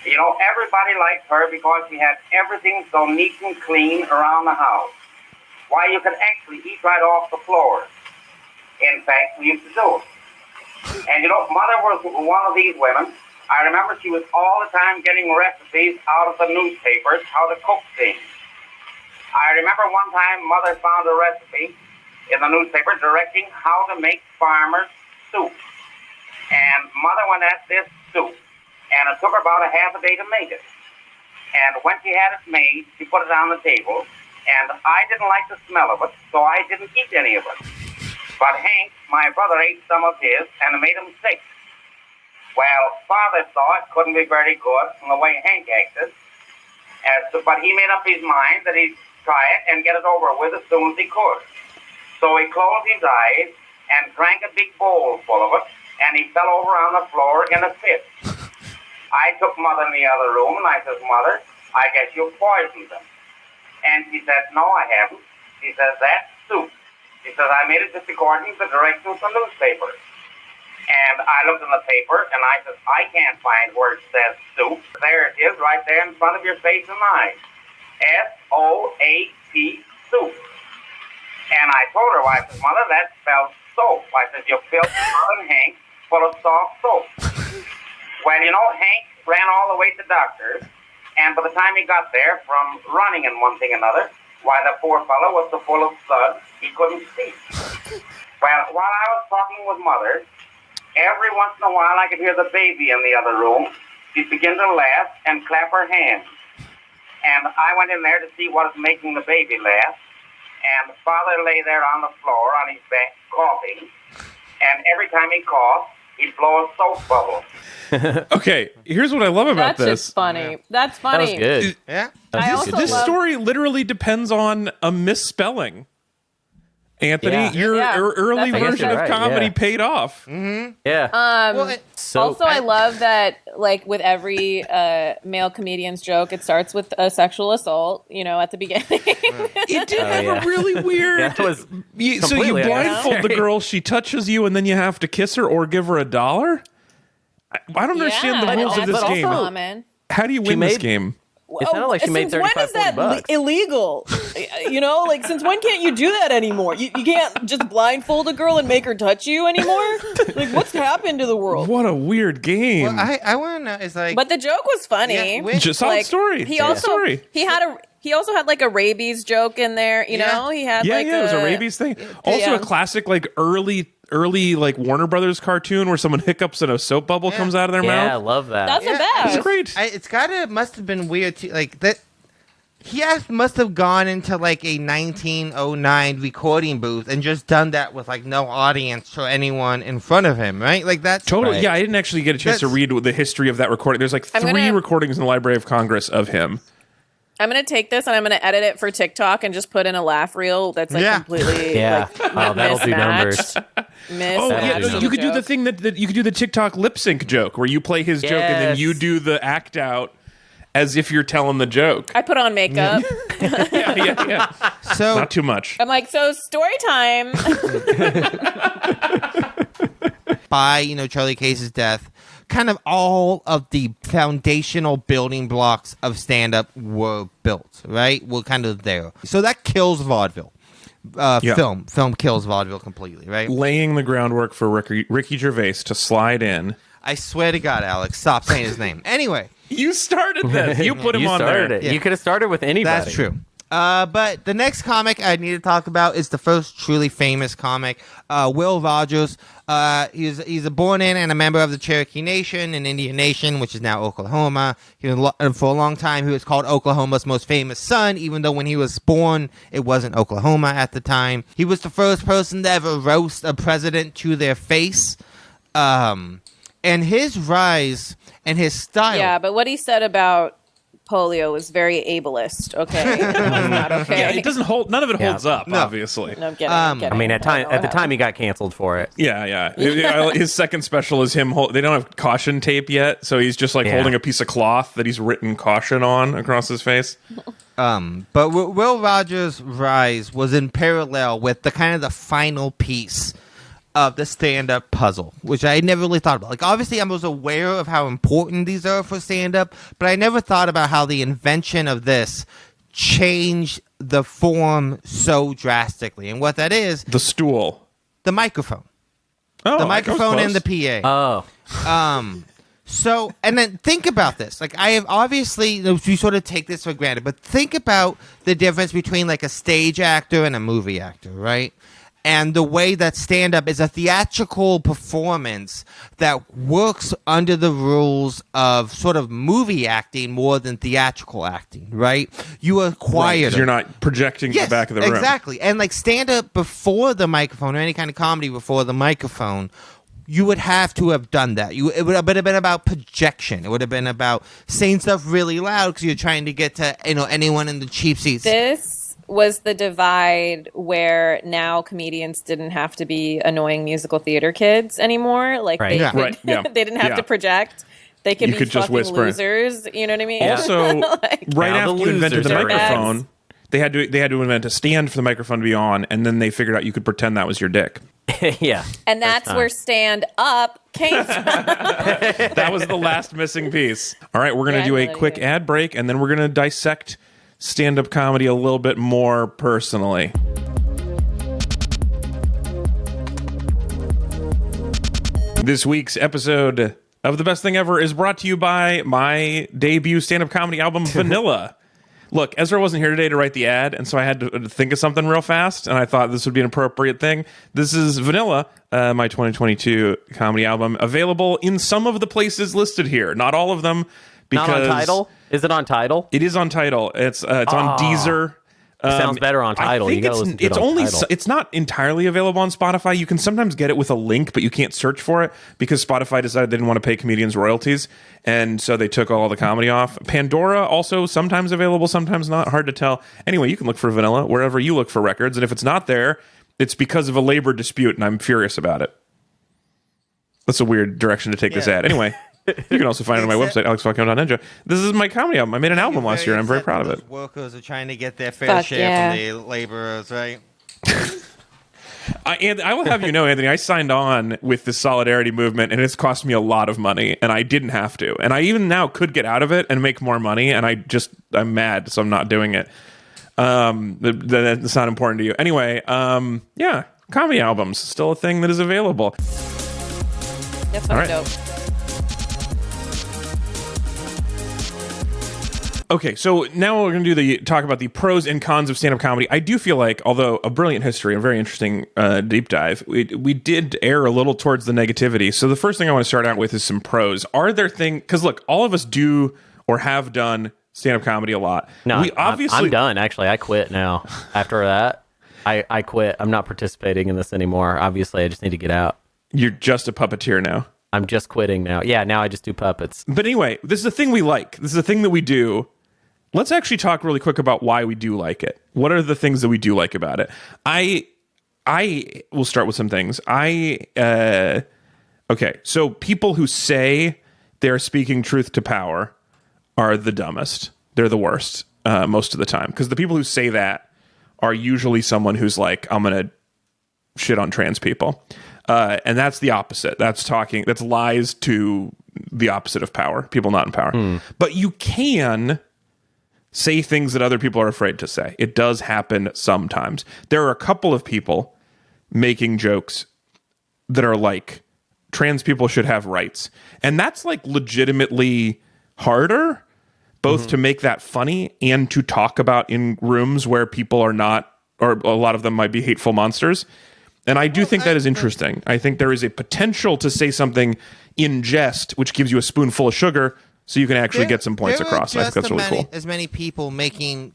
You know, everybody liked her because she had everything so neat and clean around the house. Why, you could actually eat right off the floor. In fact, we used to do it. And, you know, Mother was one of these women. I remember she was all the time getting recipes out of the newspapers, how to cook things. I remember one time Mother found a recipe in the newspaper directing how to make farmer's soup. And Mother went at this soup, and it took her about a half a day to make it. And when she had it made, she put it on the table, and I didn't like the smell of it, so I didn't eat any of it. But Hank, my brother, ate some of his, and it made him sick. Well, Father saw it couldn't be very good from the way Hank acted, but he made up his mind that he'd try it and get it over with as soon as he could. So he closed his eyes and drank a big bowl full of it, and he fell over on the floor in a fit. I took Mother in the other room, and I says, Mother, I guess you poisoned him. And she said, no, I haven't. She says, that's soup. She says, I made it just according to the directions from the newspaper. And I looked in the paper, and I said, I can't find where it says soup. There it is, right there in front of your face and eyes. S-O-A-P, soup. And I told her, I said, Mother, that spells soap. I said, you filled Mother and Hank full of soft soap. Well, you know, Hank ran all the way to the doctor's, and by the time he got there, from running and one thing another, why, the poor fellow was so full of suds, he couldn't speak. Well, while I was talking with Mother, every once in a while I could hear the baby in the other room. She'd begin to laugh and clap her hands. And I went in there to see what was making the baby laugh. And Father lay there on the floor on his back coughing. And every time he coughed, he'd blow a soap bubble. Okay, here's what I love about That's this. just funny. Yeah. That's funny. That was good. Yeah. I also This love- story literally depends on a misspelling. Anthony, Yeah. your Yeah. early That's- I guess version you're of right, comedy yeah. paid off. Yeah. Well, So Also, I love that, like, with every male comedian's joke, it starts with a sexual assault, you know, at the beginning. It did have yeah. a really weird. Yeah, that was so you completely blindfold the unnecessary. girl, she touches you, and then you have to kiss her or give her $1. I don't understand the rules of this that's game. common. How do you win this made- game? It sounded like she made Since when is that $35-40. illegal? You know, like, since when can't you do that anymore? You can't just blindfold a girl and make her touch you anymore? Like, what's happened to the world? What a weird game. well, I want to know, it's like, But the joke was funny. Yeah, which- Just solid Like, story. He Solid also story. he also had like a rabies joke in there. You Yeah. know, he had Yeah, like it was a rabies thing. Also, Yeah. a classic like early like Warner Brothers cartoon where someone hiccups and a soap bubble comes out of their Yeah, I mouth. love that. That's Yeah, the best. It's great. must have been weird too. Like that, must have gone into like a 1909 recording booth and just done that with like no audience or anyone in front of him, right? Like that's Totally. Right. Yeah, I didn't actually get a chance to That's- read the history of that recording. There's like I'm 3 gonna- recordings in the Library of Congress of him. I'm gonna take this and I'm gonna edit it for TikTok and just put in a laugh reel that's like Yeah. completely Yeah. like Oh, that'll do numbers. mismatched. Oh, yeah, Mismatched you could do the joke. thing that you could do the TikTok lip sync joke where you play his joke and then you Yes. do the act out as if you're telling the joke. I put on makeup. yeah. so. Not too much. I'm like, so story time. By Charley Case's death, kind of all of the foundational building blocks of stand-up were built, right? Were kind of there. So that kills vaudeville. Yeah. Film kills vaudeville completely, right? Laying the groundwork for Ricky Gervais to slide in. I swear to God, Alex, stop saying his name. Anyway, You started this. You put him You on started there. it. Yeah. You could have started with anybody. that's true. But the next comic I need to talk about is the first truly famous comic, Will Rogers. He's a born in and a member of the Cherokee Nation and Indian Nation, which is now Oklahoma. For a long time, he was called Oklahoma's most famous son, even though when he was born, it wasn't Oklahoma at the time. He was the first person to ever roast a president to their face. And his rise and his style. Yeah, but what he said about polio was very ableist. Okay, that was not okay. Yeah, it doesn't hold. None of it Yeah. holds up, No. obviously. No, I'm kidding. I I mean, at the time he got canceled for it. Yeah. His second special is him. They don't have caution tape yet, so he's just like Yeah. holding a piece of cloth that he's written caution on across his face. But Will Rogers' rise was in parallel with the kind of the final piece of the stand-up puzzle, which I never really thought about. Like, obviously, I was aware of how important these are for stand-up, but I never thought about how the invention of this changed the form so drastically. And what that is, The stool. the microphone. Oh, The that was microphone and close. the PA. Oh, So, and then think about this. Like, I have obviously, we sort of take this for granted, but think about the difference between like a stage actor and a movie actor, right? And the way that stand-up is a theatrical performance that works under the rules of sort of movie acting more than theatrical acting, right? You are Right, 'cause quieter. you're not projecting the back of the room. Exactly. And like stand-up before the microphone or any kind of comedy before the microphone, you would have to have done that. It would have been about projection. It would have been about saying stuff really loud because you're trying to get to anyone in the cheap seats. This was the divide where now comedians didn't have to be annoying musical theater kids anymore. Like Right. they, Yeah. could, Right, yeah. they didn't have Yeah. to project. They could You be could just fucking whisper. losers. You know what I mean? Also, right Now after the you invented the losers are microphone, bags. they had to invent a stand for the microphone to be on, and then they figured out you could pretend that was your dick. yeah. And that's time. where stand up came from. That was the last missing piece. All right, we're going to Yeah, do I a know that quick either. ad break, and then we're going to dissect stand-up comedy a little bit more personally. This week's episode of The Best Thing Ever is brought to you by my debut stand-up comedy album, Vanilla. Look, Ezra wasn't here today to write the ad, and so I had to think of something real fast, and I thought this would be an appropriate thing. This is Vanilla, my 2022 comedy album, available in some of the places listed here. Not all of them, because Not on Tidal? Is it on Tidal? it is on Tidal. It's on Deezer. Sounds better on Tidal. I think You gotta listen to it it's on only Tidal. it's not entirely available on Spotify. You can sometimes get it with a link, but you can't search for it because Spotify decided they didn't want to pay comedians royalties, and so they took all the comedy off. Pandora also sometimes available, sometimes not. Hard to tell. Anyway, you can look for Vanilla wherever you look for records, and if it's not there, it's because of a labor dispute, and I'm furious about it. That's a weird direction to take this ad. Anyway. You can also find it on my website, alexfalcone.ninja. This is my comedy album. I made an album last year, and I'm very proud of it. Workers are trying to get their fair Fuck share yeah. from the laborers, right? And I will have you know, Anthony, I signed on with the solidarity movement, and it's cost me a lot of money, and I didn't have to. And I even now could get out of it and make more money, and I'm mad, so I'm not doing it. That's not important to you. Anyway, yeah, comedy albums, still a thing that is available. That's fucking All right. dope. Okay, so now we're going to do talk about the pros and cons of stand-up comedy. I do feel like, although a brilliant history, a very interesting deep dive, we did err a little towards the negativity. So the first thing I want to start out with is some pros. Are there things, because look, all of us do or have done stand-up comedy a lot. No, we obviously I'm done. Actually, I quit now. After that, I quit. I'm not participating in this anymore. Obviously, I just need to get out. You're just a puppeteer now. I'm just quitting now. Yeah, now I just do puppets. But anyway, this is a thing we like. This is a thing that we do. Let's actually talk really quick about why we do like it. What are the things that we do like about it? I will start with some things. Okay, so people who say they're speaking truth to power are the dumbest. They're the worst most of the time. Because the people who say that are usually someone who's like, I'm going to shit on trans people. And that's the opposite. That's lies to the opposite of power. People not in power. But you can say things that other people are afraid to say. It does happen sometimes. There are a couple of people making jokes that are like, trans people should have rights. And that's like legitimately harder, both to make that funny and to talk about in rooms where people are not, or a lot of them might be hateful monsters. And I do think that is interesting. I think there is a potential to say something in jest, which gives you a spoonful of sugar, so you can actually get some points across. I think that's really cool. As many people making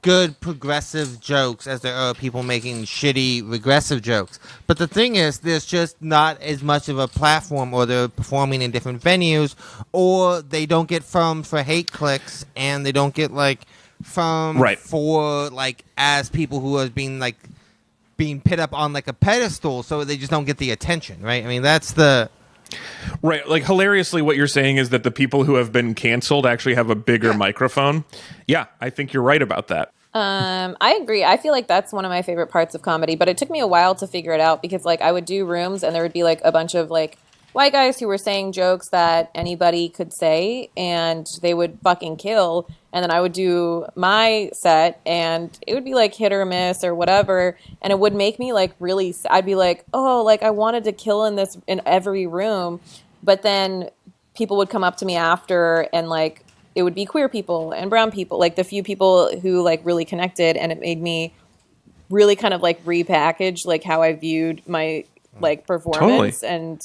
good progressive jokes as there are people making shitty regressive jokes. But the thing is, there's just not as much of a platform, or they're performing in different venues, or they don't get filmed for hate clicks, and they don't get like filmed Right. for like as people who are being put up on like a pedestal, so they just don't get the attention, right? I mean, that's the Right. Like, hilariously, what you're saying is that the people who have been canceled actually have a bigger microphone. Yeah, I think you're right about that. I agree. I feel like that's one of my favorite parts of comedy, but it took me a while to figure it out because like I would do rooms and there would be like a bunch of like white guys who were saying jokes that anybody could say and they would fucking kill. And then I would do my set and it would be like hit or miss or whatever. And it would make me like really, I'd be like, oh, like I wanted to kill in every room. But then people would come up to me after and like, it would be queer people and brown people, like the few people who like really connected, and it made me really kind of like repackage like how I viewed my like performance and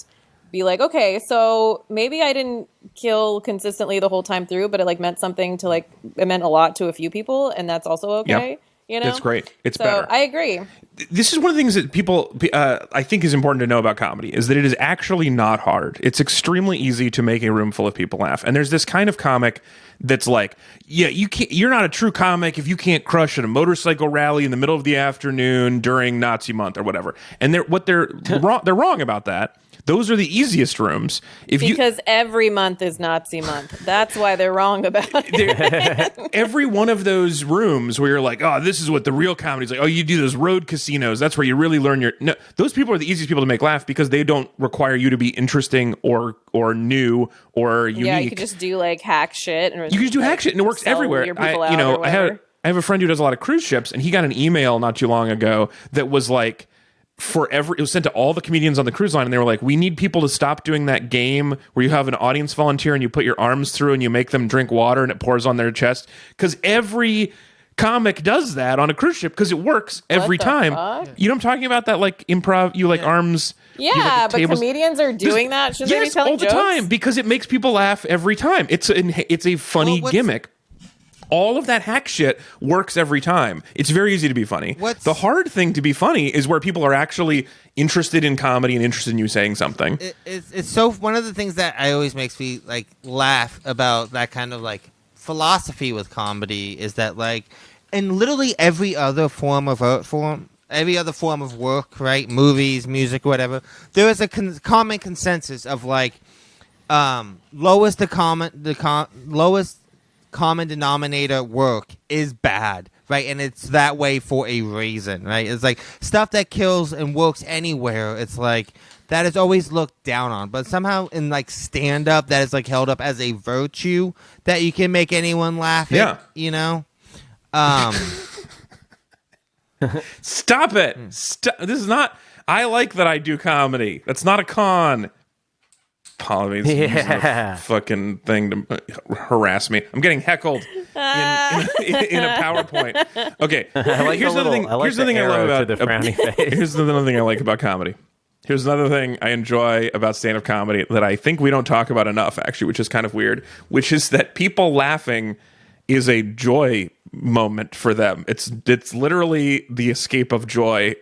be like, okay, so maybe I didn't kill consistently the whole time through, but it like meant something to like, it meant a lot to a few people, and that's also okay. Yep. You know, It's great. It's so better. I agree. This is one of the things that people, I think, is important to know about comedy is that it is actually not hard. It's extremely easy to make a room full of people laugh. And there's this kind of comic that's like, yeah, you're not a true comic if you can't crush at a motorcycle rally in the middle of the afternoon during Nazi month or whatever. And they're wrong about that. Those are the easiest rooms. Because every month is Nazi month. That's why they're wrong about it. Every one of those rooms where you're like, oh, this is what the real comedy is like. Oh, you do those road casinos. That's where you really learn no, those people are the easiest people to make laugh because they don't require you to be interesting or new or unique. Yeah, you could just do like hack shit. And you can just do hack shit and it works everywhere. I have a friend who does a lot of cruise ships, and he got an email not too long ago that was like, it was sent to all the comedians on the cruise line, and they were like, we need people to stop doing that game where you have an audience volunteer and you put your arms through and you make them drink water and it pours on their chest, because every comic does that on a cruise ship because it works every time. Fuck? You know what I'm talking about? That like improv, you like arms. Yeah, but comedians are doing that. Shouldn't they be telling all the jokes? time, because it makes people laugh every time. It's a funny gimmick. All of that hack shit works every time. It's very easy to be funny. The hard thing to be funny is where people are actually interested in comedy and interested in you saying something. It's so one of the things that I always makes me like laugh about that kind of like philosophy with comedy is that like in literally every other form of art form, every other form of work, right? Movies, music, whatever. There is a common consensus of like lowest common denominator work is bad, right? And it's that way for a reason, right? It's like stuff that kills and works anywhere. It's like that is always looked down on, but somehow in like stand up, that is like held up as a virtue that you can make anyone laugh. Yeah, you know. Stop it! This is not. I like that I do comedy. That's not a con. Polly's using a fucking thing to harass me. I'm getting heckled in a PowerPoint. Okay, here's another thing. Here's the thing I love about the frowny face. Here's another thing I like about comedy. Here's another thing I enjoy about stand-up comedy that I think we don't talk about enough, actually, which is kind of weird. Which is that people laughing is a joy moment for them. It's literally the escape of joy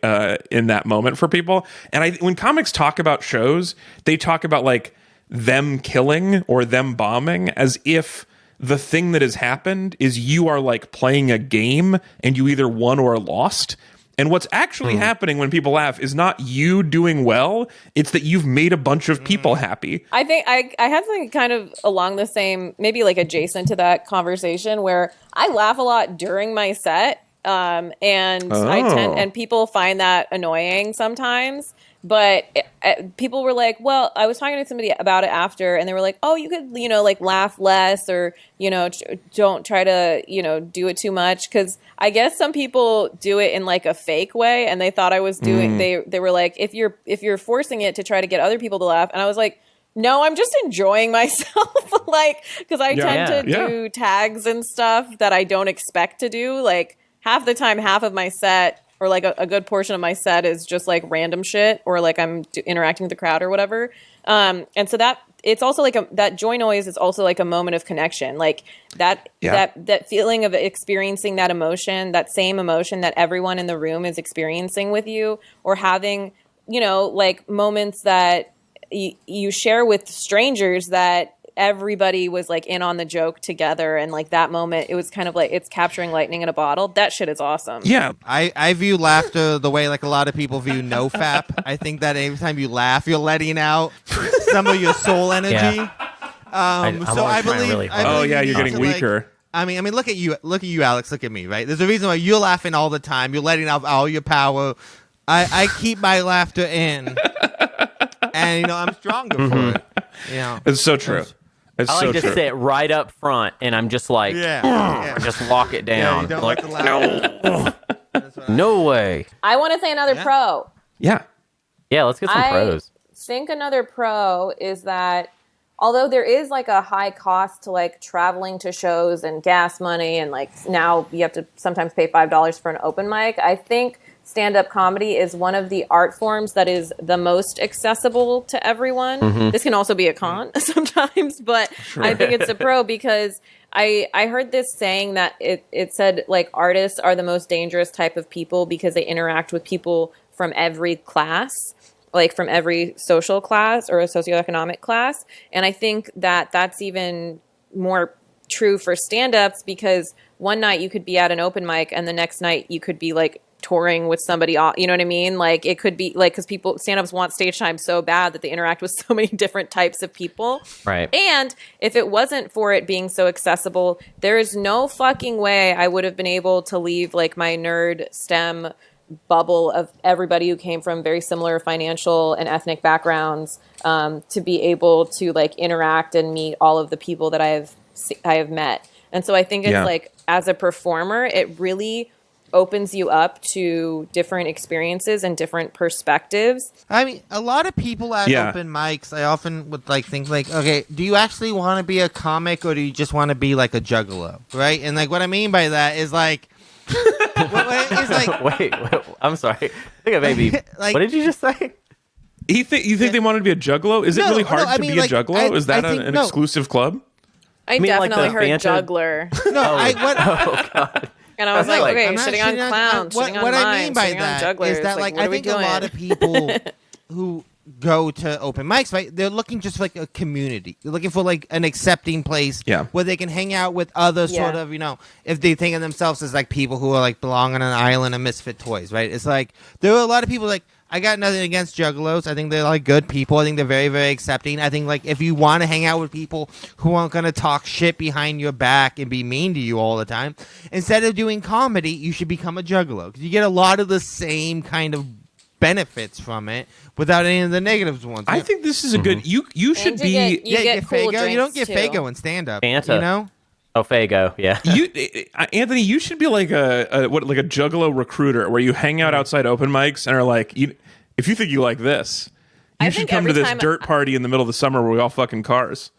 in that moment for people. And when comics talk about shows, they talk about like them killing or them bombing as if the thing that has happened is you are like playing a game and you either won or lost. And what's actually happening when people laugh is not you doing well, it's that you've made a bunch of people happy. I think I have something kind of along the same, maybe like adjacent to that conversation, where I laugh a lot during my set, and people find that annoying sometimes. But people were like, well, I was talking to somebody about it after, and they were like, oh, you could, like laugh less, or, don't try to, do it too much. Because I guess some people do it in like a fake way, and they thought I was doing, they were like, if you're forcing it to try to get other people to laugh. And I was like, no, I'm just enjoying myself. Like, because I tend to do tags and stuff that I don't expect to do. Like half the time, half of my set, or like a good portion of my set is just like random shit, or like I'm interacting with the crowd or whatever. And so that it's also like that joy noise is also like a moment of connection, like that feeling of experiencing that emotion, that same emotion that everyone in the room is experiencing with you, or having, like moments that you share with strangers that everybody was like in on the joke together, and like that moment, it was kind of like it's capturing lightning in a bottle. That shit is awesome. Yeah. I view laughter the way like a lot of people view nofap. I think that every time you laugh, you're letting out some of your soul energy. Yeah. I'm So I always trying believe. really hard. Oh, believe yeah, you you're need getting to, like, weaker. I mean, look at you, Alex. Look at me, right? There's a reason why you're laughing all the time. You're letting out all your power. I keep my laughter in, and I'm stronger for it. It's so true. It's I so like to true. sit right up front, and I'm just like, Yeah. just lock it Yeah, down. you don't like, like to laugh. no way. I want to say another Yeah. pro. Yeah. Yeah, let's get some pros. think another pro is that although there is like a high cost to like traveling to shows and gas money, and like now you have to sometimes pay $5 for an open mic, I think stand-up comedy is one of the art forms that is the most accessible to everyone. Mm-hmm. This can also be a con sometimes, but I think it's a pro because I heard this saying that it said like artists are the most dangerous type of people because they interact with people from every class, like from every social class or a socioeconomic class. And I think that that's even more true for stand-ups because one night you could be at an open mic and the next night you could be like touring with somebody, you know what I mean? Like it could be like, because people, stand-ups want stage time so bad that they interact with so many different types of people. Right. And if it wasn't for it being so accessible, there is no fucking way I would have been able to leave like my nerd STEM bubble of everybody who came from very similar financial and ethnic backgrounds to be able to like interact and meet all of the people that I have met. And so I think it's like, as a performer, it really opens you up to different experiences and different perspectives. I mean, a lot of people at open mics, I often would like think like, okay, do you actually want to be a comic or do you just want to be like a juggalo, right? And like what I mean by that is like, it's like wait, I'm sorry. I think I maybe. Like- what did you just say? You think they wanted to be a juggalo? Is it really hard I to mean, be like, a juggalo? Is that I think- an no. exclusive club? I mean, like definitely the heard Fanta- juggler. what Oh God. And I was I'm like, like, okay, I'm not shitting on shitting clowns, what shitting on what mimes, I mean by shitting on that jugglers. is that like what I are we think a lot doing? of people who go to open mics, right? They're looking just for like a community. They're looking for like an accepting place where they can hang out with other sort of, if they think of themselves as like people who are like belong on an island of misfit toys, right? It's like there are a lot of people like, I got nothing against juggalos. I think they're like good people. I think they're very, very accepting. I think like if you want to hang out with people who aren't going to talk shit behind your back and be mean to you all the time, instead of doing comedy, you should become a juggalo because you get a lot of the same kind of benefits from it without any of the negatives ones. I think this is a good. You should And be. you get cool Fago. You don't drinks, get too. Fago in stand up. Fanta. Oh, Fago. Yeah. Anthony, you should be like like a juggalo recruiter where you hang out outside open mics and are like, if you think you like this, you I should think come to every this time- dirt party in the middle of the summer where we all fucking cars.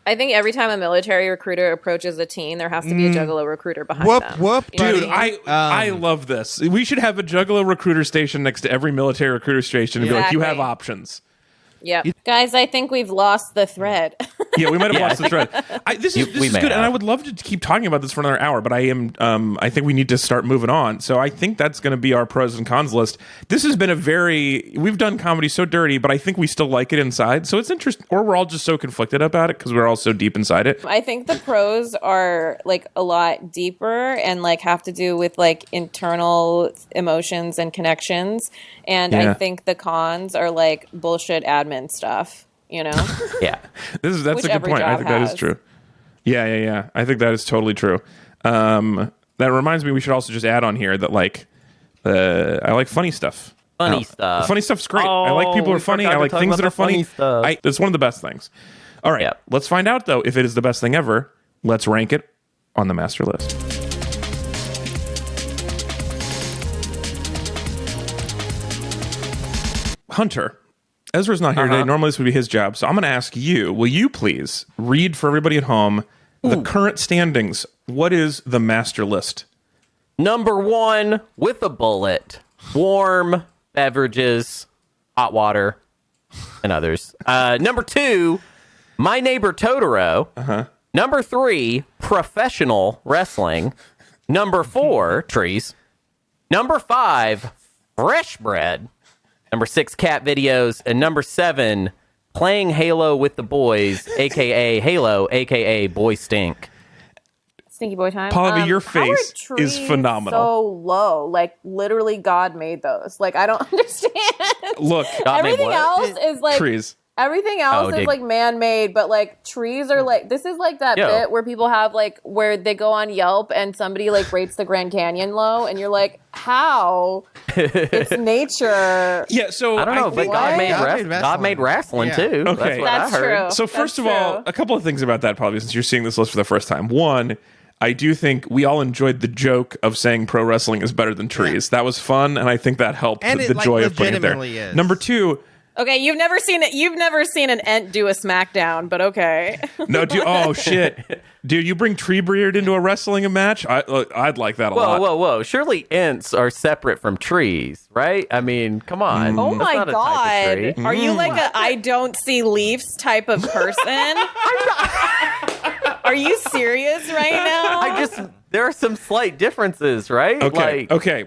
I think every time a military recruiter approaches a teen, there has to be a juggalo recruiter behind Whoop, them. whoop, You know what Dude, I mean? I love this. We should have a juggalo recruiter station next to every military recruiter station and be like, you have Exactly. options. Yep. Guys, I think we've lost the thread. Yeah, we might have lost the thread. This is we may good, and have. I would love to keep talking about this for another hour, but I am. I think we need to start moving on. So I think that's going to be our pros and cons list. This has been we've done comedy so dirty, but I think we still like it inside. So it's interesting, or we're all just so conflicted about it because we're all so deep inside it. I think the pros are like a lot deeper and like have to do with like internal emotions and connections. And Yeah. I think the cons are like bullshit admin stuff, you know? Yeah. That's Which a good every point. I job think that is has. true. Yeah. I think that is totally true. That reminds me, we should also just add on here that like, I like funny stuff. Funny stuff. Funny stuff's great. I like people who we are funny. forgot I to like talk things about that are the funny funny. stuff. It's one of the best things. All right, Yep. let's find out though if it is the best thing ever. Let's rank it on the master list. Hunter. Ezra's not here today. Normally this would be his job. So I'm going to ask you, will you please read for everybody at home the current standings? What is the master list? Number 1 with a bullet. Warm beverages, hot water, and others. Number 2, My Neighbor Totoro. Number 3, professional wrestling. Number 4, trees. Number 5, fresh bread. Number 6, cat videos. And number 7, playing Halo with the boys, aka Halo, aka Boy Stink. Stinky boy time. Pallavi, your How are face is trees phenomenal. So low, like literally, God made those. Like I don't understand. Look, God made Everything what? else is like trees. Everything else is dig. like man-made, but like trees are like this is like that Yo. bit where people have like where they go on Yelp and somebody like rates the Grand Canyon low, and you're like, how? It's nature. Yeah, so I don't know, but think- God made wrestling Yeah. too. Okay. That's what That's I heard. true. So first That's of all, true. a couple of things about that, probably, since you're seeing this list for the first time. One, I do think we all enjoyed the joke of saying pro wrestling is better than trees. That was fun, and I think that helped And the it, like, joy of putting it there. legitimately is. Number two, Okay, you've never seen it. You've never seen an Ent do a SmackDown, but okay. no, dude, oh shit, dude, you bring Treebeard into a wrestling match? I'd like that a lot. Whoa. Surely Ents are separate from trees, right? I mean, come on. Oh That's my not a type of God. tree. Are you like a I don't see leaves type of person? Are you serious right now? There are some slight differences, right? Okay, okay.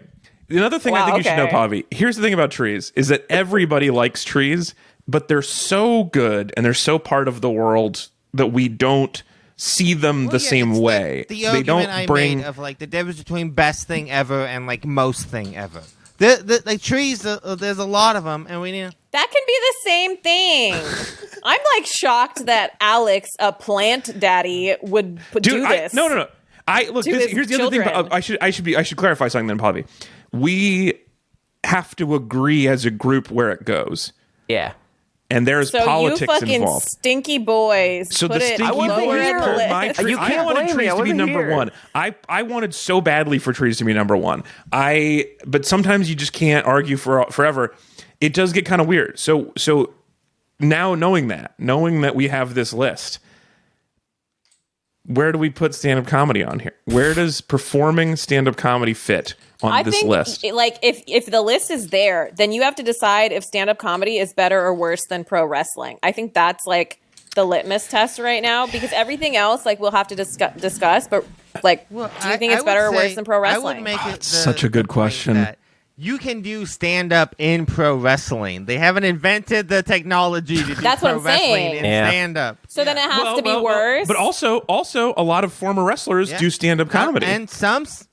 Another thing I Wow, think you should know, okay. Pavi. Here's the thing about trees: is that everybody likes trees, but they're so good and they're so part of the world that we don't see them the same it's way. The they argument don't I bring. made of like the difference between best thing ever and like most thing ever. The like trees, there's a lot of them, and we need. That can be the same thing. I'm like shocked that Alex, a plant daddy, would do this. No. I look. To This, his here's the other thing. children. I should clarify something then, Pavi. We have to agree as a group where it goes, Yeah. and there's So you politics fucking involved. stinky boys. So put the it stinky wasn't lower boys in the here. pulled my list. tree. You I can't wanted blame me. trees I to be wasn't number here. one. I wanted so badly for trees to be number one. But sometimes you just can't argue forever. It does get kind of weird. So now knowing that we have this list, where do we put stand-up comedy on here? Where does performing stand-up comedy fit on I this think, list? like, if the list is there, then you have to decide if stand-up comedy is better or worse than pro wrestling. I think that's like the litmus test right now, because everything else, like, we'll have to discuss. But like, do you think it's better or worse than pro I wrestling? would make it such a good point question. that you can do stand up in pro wrestling. They haven't invented the technology to do That's pro what I'm wrestling saying. in Yeah. stand up. So then it has to be worse. But also, a lot of former wrestlers do stand-up comedy. And some. So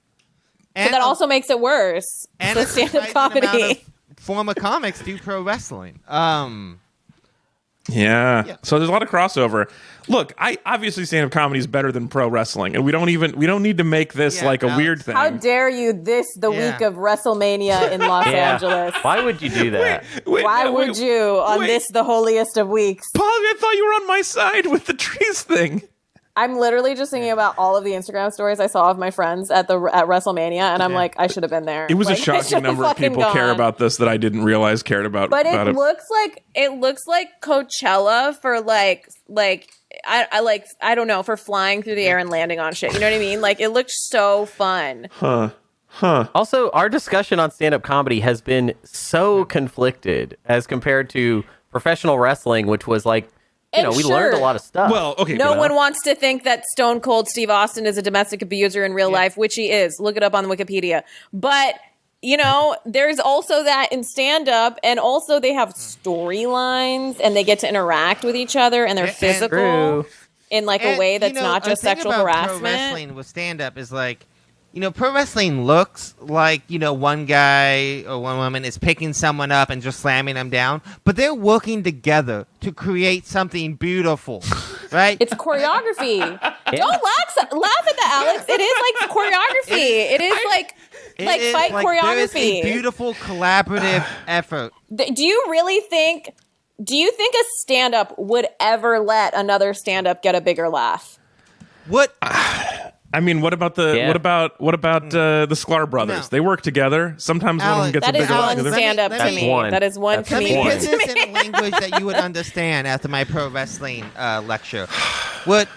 that also makes it worse. and So a stand-up surprising amount comedy. of former comics do pro wrestling. Yeah. So there's a lot of crossover. Look, I obviously stand-up comedy is better than pro wrestling, and we don't need to make this Yeah, like a Alex. weird thing. How dare you the Yeah. week of WrestleMania in Los Yeah. Angeles? Why would you do that? Why would you on wait. this, the holiest of weeks? Paul, I thought you were on my side with the trees thing. I'm literally just thinking about all of the Instagram stories I saw of my friends at WrestleMania, and I'm like, I should have been there. It was Like, a I shocking should've number of fucking people care gone. about this that I didn't realize cared about. But about it looks like Coachella for like I don't know, for flying through the air and landing on shit. You know what I mean? Like, it looked so fun. Also, our discussion on stand-up comedy has been so conflicted as compared to professional wrestling, which was like, And we sure, learned a lot of stuff. Well, okay. No but, one wants to think that Stone Cold Steve Austin is a domestic abuser in real life, which he is. Look it up on Wikipedia. But, there's also that in stand-up, and also they have storylines, and they get to interact with each other, and they're And- physical True. in like a way that's not just the thing sexual about Pro harassment. wrestling with stand up is like, pro wrestling looks like, one guy or one woman is picking someone up and just slamming them down, but they're working together to create something beautiful, right? It's choreography. Don't laugh at that, Alex. It is like choreography. It is like It is fight There is a choreography. beautiful collaborative effort. Do you really think? Do you think a stand-up would ever let another stand-up get a bigger laugh? What? I mean, what about the Yeah. what about the Sklar brothers? No. They work together. Sometimes one of them Alex, gets a That is bigger laugh one together. stand-up to That's me. one. That is one That's Let me comedian one. put to this me. in a language that you would understand after my pro wrestling lecture. What?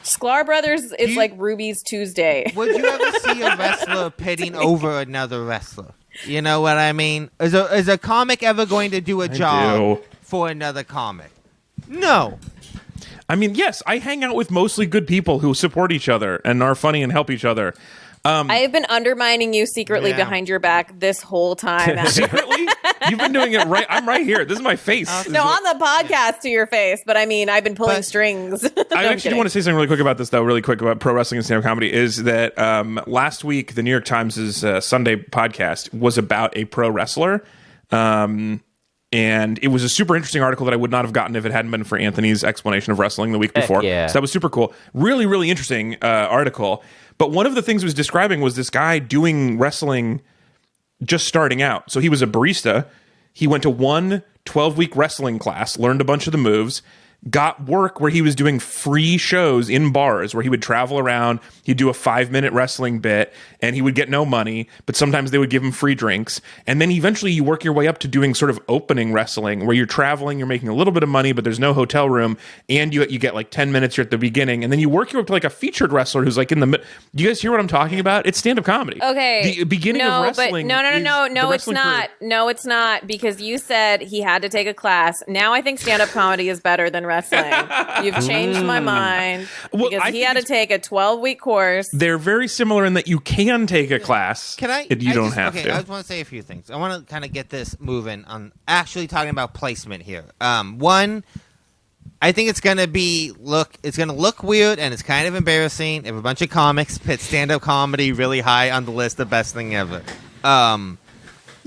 Sklar Brothers is you- like Ruby's Tuesday. Would you ever see a wrestler pitting over another wrestler? You know what I mean? Is a comic ever going to do a job do. for another comic? No. I mean, yes, I hang out with mostly good people who support each other and are funny and help each other. I have been undermining you secretly behind your back this whole time. Secretly? You've been doing it right. I'm right here. This is my face. No, on the podcast to your face, but I mean, I've been pulling strings. No, I actually do want to say something really quick about this, though, really quick about pro wrestling and stand-up comedy, is that last week, the New York Times' Sunday podcast was about a pro wrestler. And it was a super interesting article that I would not have gotten if it hadn't been for Anthony's explanation of wrestling the week before. Yeah. So that was super cool. Really, really interesting article. But one of the things it was describing was this guy doing wrestling just starting out. So he was a barista. He went to one 12-week wrestling class, learned a bunch of the moves, got work where he was doing free shows in bars where he would travel around. He'd do a 5-minute wrestling bit and he would get no money, but sometimes they would give him free drinks. And then eventually you work your way up to doing sort of opening wrestling where you're traveling, you're making a little bit of money, but there's no hotel room and you get like 10 minutes here at the beginning. And then you work your way up to like a featured wrestler who's like in the middle. Do you guys hear what I'm talking about? It's stand-up comedy. Okay. The beginning of wrestling. No, it's wrestling not. career. No, it's not, because you said he had to take a class. Now I think stand-up comedy is better than wrestling. You've changed my mind, Well, because I he think had to take a 12-week course. They're very similar in that you can take a class. Can I? You don't have okay, to. I just want to say a few things. I want to kind of get this moving on actually talking about placement here. One, I think it's gonna look weird and it's kind of embarrassing if a bunch of comics put stand-up comedy really high on the list of best thing ever.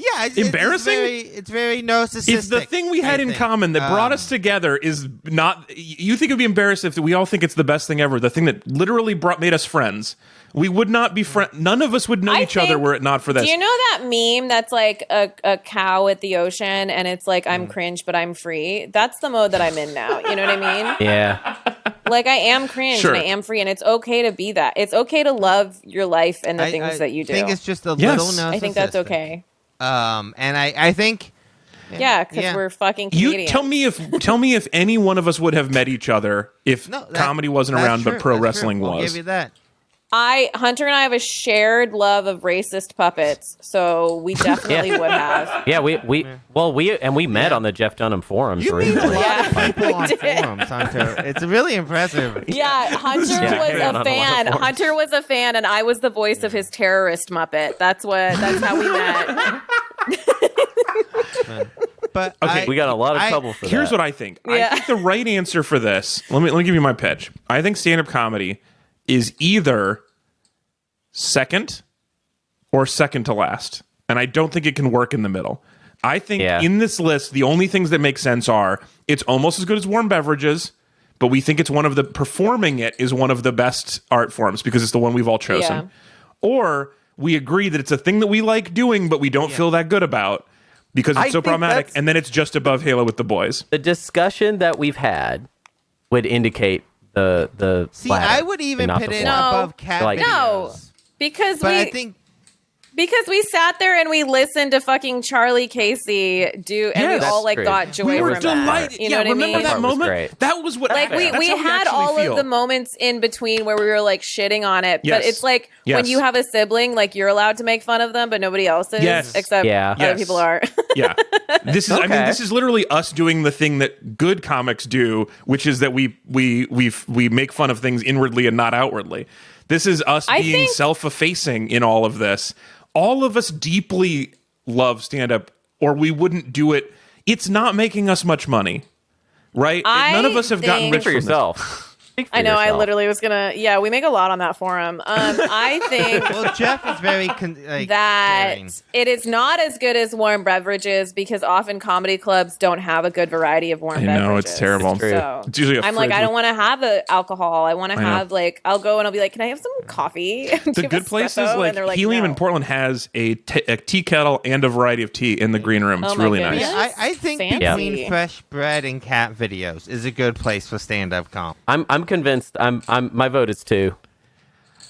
Yeah, Embarrassing? It's very narcissistic. If the thing we had I in think. common that brought us together is not, you think it would be embarrassing if we all think it's the best thing ever, the thing that literally made us friends. We would not be friends. None of us would know each other were it not for this. Do you know that meme that's like a cow at the ocean and it's like, I'm cringe, but I'm free? That's the mode that I'm in now. You know what I mean? Yeah. Like, I am cringe Sure. and I am free, and it's okay to be that. It's okay to love your life and the things that you do. I think it's just a Yes. little narcissistic. I think that's okay. And I think... Yeah, because we're fucking comedians. You tell me if any one of us would have met each other if comedy wasn't that's around, true, but pro that's wrestling true. I'll was. give you that. Hunter and I have a shared love of racist puppets, so we definitely would have. Yeah, we met on the Jeff Dunham forums You meet a recently. lot of people on did. forums, Hunter. It's really impressive. Yeah, Hunter was on a a lot fan. of forums. Hunter was a fan, and I was the voice of his terrorist Muppet. That's how we met. But Okay, We got a lot of trouble for Here's that. what I think. I Yeah. think the right answer for this, let me give you my pitch. I think stand-up comedy is either second or second to last. And I don't think it can work in the middle. I think in this list, the only things that make sense are it's almost as good as warm beverages, but we think it's performing it is one of the best art forms because it's the one we've all chosen. Yeah. Or we agree that it's a thing that we like doing, but we don't feel that good about because it's I so think problematic. that's- And then it's just above Halo with the boys. The discussion that we've had would indicate the see, latter, I would and even not put the it former. above cat Like- videos. No, because But I think because we sat there and we listened to fucking Charley Casey do, and Yes. we all like That's got true. joy We were from delighted. that. You know what I remember mean? that Part was moment? great. That was what Like that's we how had actually all feel. of the moments in between where we were like shitting on it, Yes. but it's like Yes. when you have a sibling, like you're allowed to make fun of them, but nobody else is, Yes. except Yeah. other Yes. people are. Yeah. This is I mean Okay. this is literally us doing the thing that good comics do, which is that we make fun of things inwardly and not outwardly. This is us I being think- self-effacing in all of this. All of us deeply love stand-up or we wouldn't do it. It's not making us much money. Right? None of us have gotten think- rich for from this. yourself. Speak for I know. I yourself. literally was gonna. Yeah, we make a lot on that forum. I think well, Jeff is very that caring. it is not as good as warm beverages because often comedy clubs don't have a good variety of warm I beverages. know, it's terrible. It's true. So It's usually a I'm like, fridge I don't with- want to have the alcohol. I want to know. have like, I'll go and I'll be like, can I have some coffee? Do you The have good places espresso? like And they're Helium no. in Portland has a tea kettle and a variety of tea in the green room. It's Oh my really goodness. nice. Yeah, I think Fancy. between fresh bread and cat videos is a good place for stand-up comedy. I'm convinced. My vote is 2.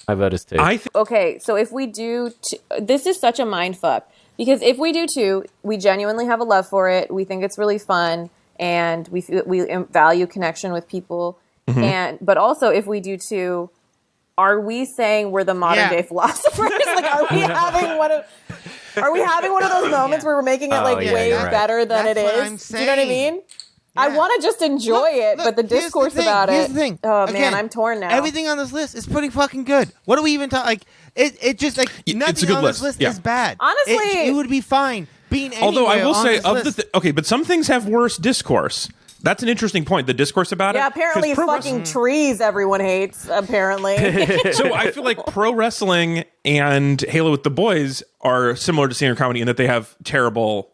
My vote is 2. I think Okay, so if we do, this is such a mind fuck because if we do 2, we genuinely have a love for it. We think it's really fun, and we value connection with people. Mm-hmm. But also, if we do 2, are we saying we're the modern day philosophers? Like, are we having one of? Are we having one of those moments where we're making it like yeah, way you're right. better than That's it what is? I'm Do you know what I saying. mean? I want to just enjoy it, Look, but the here's discourse thing, about here's it. the thing. Oh Again, man, I'm torn now. Everything on this list is pretty fucking good. What do we even talk? Like, it just like It's a nothing good on this list. list Yeah. is bad. Honestly- it would be fine being anywhere. Although I will on say, this of list. the okay, but some things have worse discourse. That's an interesting point. The discourse about it. Yeah, apparently 'Cause pro fucking trees everyone hates, apparently. So I feel like pro wrestling and Halo with the Boys are similar to stand-up comedy in that they have terrible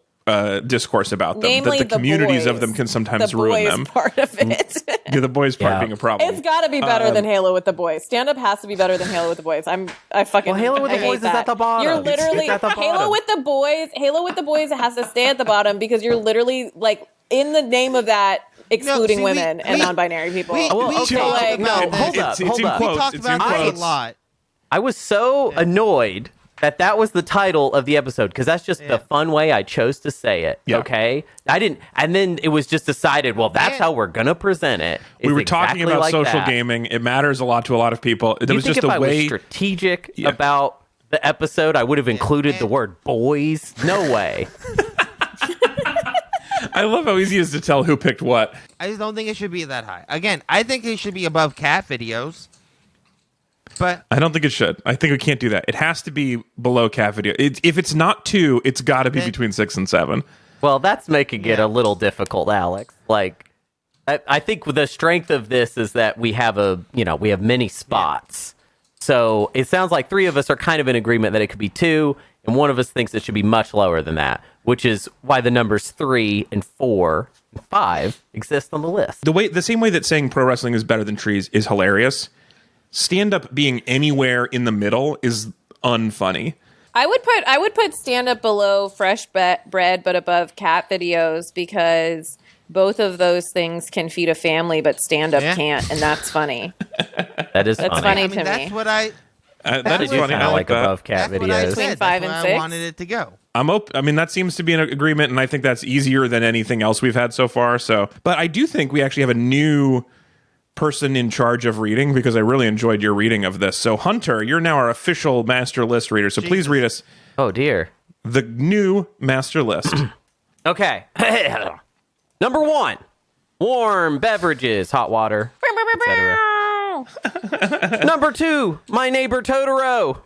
discourse about them. Namely, that the communities boys. of them can sometimes the ruin boys them. part of it. Yeah, the boys part Yeah. being a problem. It's got to be better than Halo with the Boys. Stand up has to be better than Halo with the Boys. I fucking. Well, Halo with I the hate Boys is that. at the bottom. You're It's literally at the Halo bottom. with the Boys. Halo with the Boys has to stay at the bottom because you're literally like in the name of that excluding see, women and we- non-binary people. we- Well, we okay, talked like, no, about hold this. up, It's in hold up. We quotes. talked It's in about this quotes. a lot. I was so annoyed that was the title of the episode because that's just the fun way I chose to say it. Yeah. Okay, I didn't, and then it was just decided. Well, that's Yeah. how we're gonna present it. We It's were talking exactly about like social that. gaming. It matters a lot to a lot of people. It You was think just if a I was way. strategic Yeah. about the episode, I would have included the word boys? No way. I love how easy it is to tell who picked what. I just don't think it should be that high. Again, I think it should be above cat videos. But I don't think it should. I think we can't do that. It has to be below cat video. If it's not 2, it's got to be Then- between 6 and 7. Well, that's making it a little difficult, Alex. Like, I think the strength of this is that we have we have many spots. So it sounds like 3 of us are kind of in agreement that it could be 2, and one of us thinks it should be much lower than that, which is why the numbers 3 and 4 and 5 exist on the list. The same way that saying pro wrestling is better than trees is hilarious. Stand up being anywhere in the middle is unfunny. I would put stand up below fresh bread, but above cat videos because both of those things can feed a family, but stand up Yeah. can't, and that's funny. That is That's funny. funny. I mean, to that's me. what I. That I is do funny. kind I of like like that. above cat That's what I videos. Between said. 5 That's and where 6. I wanted it to go. I mean, that seems to be an agreement, and I think that's easier than anything else we've had so far. So, but I do think we actually have a new person in charge of reading because I really enjoyed your reading of this. So, Hunter, you're now our official master list reader. So, please read us Oh, dear. the new master list. Okay. Number 1, warm beverages, hot water, etc. Number 2, My Neighbor Totoro.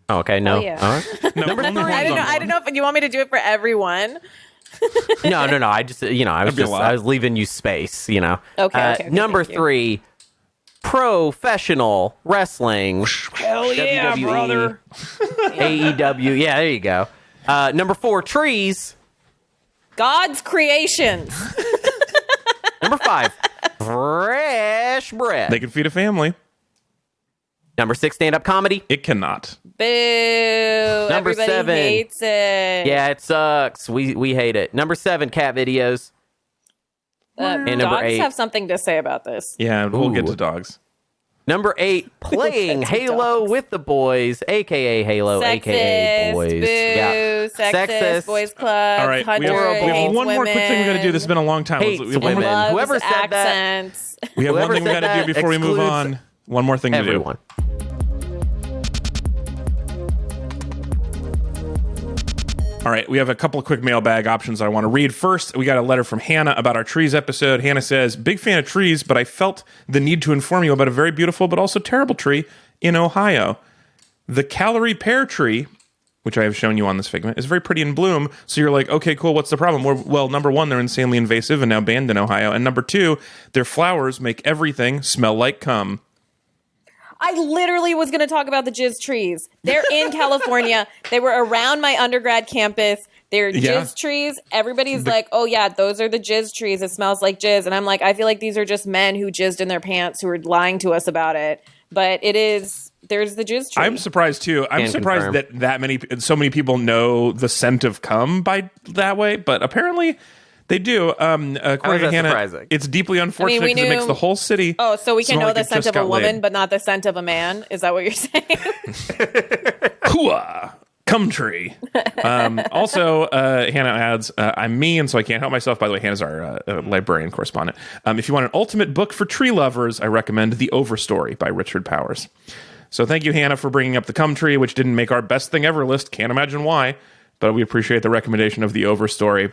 Oh, okay, no. Oh, yeah. All right. No, only I one's don't know. on I don't know if you want me to do it for everyone. No. I just, be a lot. I was leaving you space, Okay, Number thank you. 3, professional wrestling. Hell yeah, WWE, brother. AEW. Yeah, there you go. Number 4, trees. God's creations. Number 5, fresh bread. They can feed a family. Number 6, stand-up comedy. It cannot. Boo. Number Everybody 7. hates it. Yeah, it sucks. We hate it. Number 7, cat videos. And number dogs 8. have something to say about this. Yeah, we'll get Ooh. to dogs. Number 8, playing Get to Halo dogs. with the boys, aka Halo, Sexist, aka boys. boo, Yeah. sexist, boys club, All right, Hunter we have hates one more quick thing we got to do. This has been a long time. Hates we have women. One, Whoever said that- accents. we have one Whoever thing we said got to do that before we move excludes on. One more thing to do. Everyone. All right, we have a couple of quick mailbag options I want to read. First, we got a letter from Hannah about our trees episode. Hannah says, big fan of trees, but I felt the need to inform you about a very beautiful but also terrible tree in Ohio. The calorie pear tree, which I have shown you on this figment, is very pretty in bloom. So you're like, okay, cool, what's the problem? Well, number 1, they're insanely invasive and now banned in Ohio. And number 2, their flowers make everything smell like cum. I literally was going to talk about the jizz trees. They're in California. They were around my undergrad campus. They're Yeah. jizz trees. Everybody's like, oh, yeah, those are the jizz trees. It smells like jizz. And I'm like, I feel like these are just men who jizzed in their pants who are lying to us about it. But there's the jizz tree. I'm surprised too. I'm Can surprised confirm. that so many people know the scent of cum by that way, but apparently they do. According How is to that Hannah, surprising? it's deeply unfortunate we because it makes knew- the whole city. Oh, so we can smell know like the it scent just of a got woman, laid. but not the scent of a man? Is that what you're saying? Hooah! Cum tree. Also, Hannah adds, I'm me, and so I can't help myself. By the way, Hannah's our librarian correspondent. If you want an ultimate book for tree lovers, I recommend The Overstory by Richard Powers. So thank you, Hannah, for bringing up the cum tree, which didn't make our best thing ever list. Can't imagine why, but we appreciate the recommendation of The Overstory.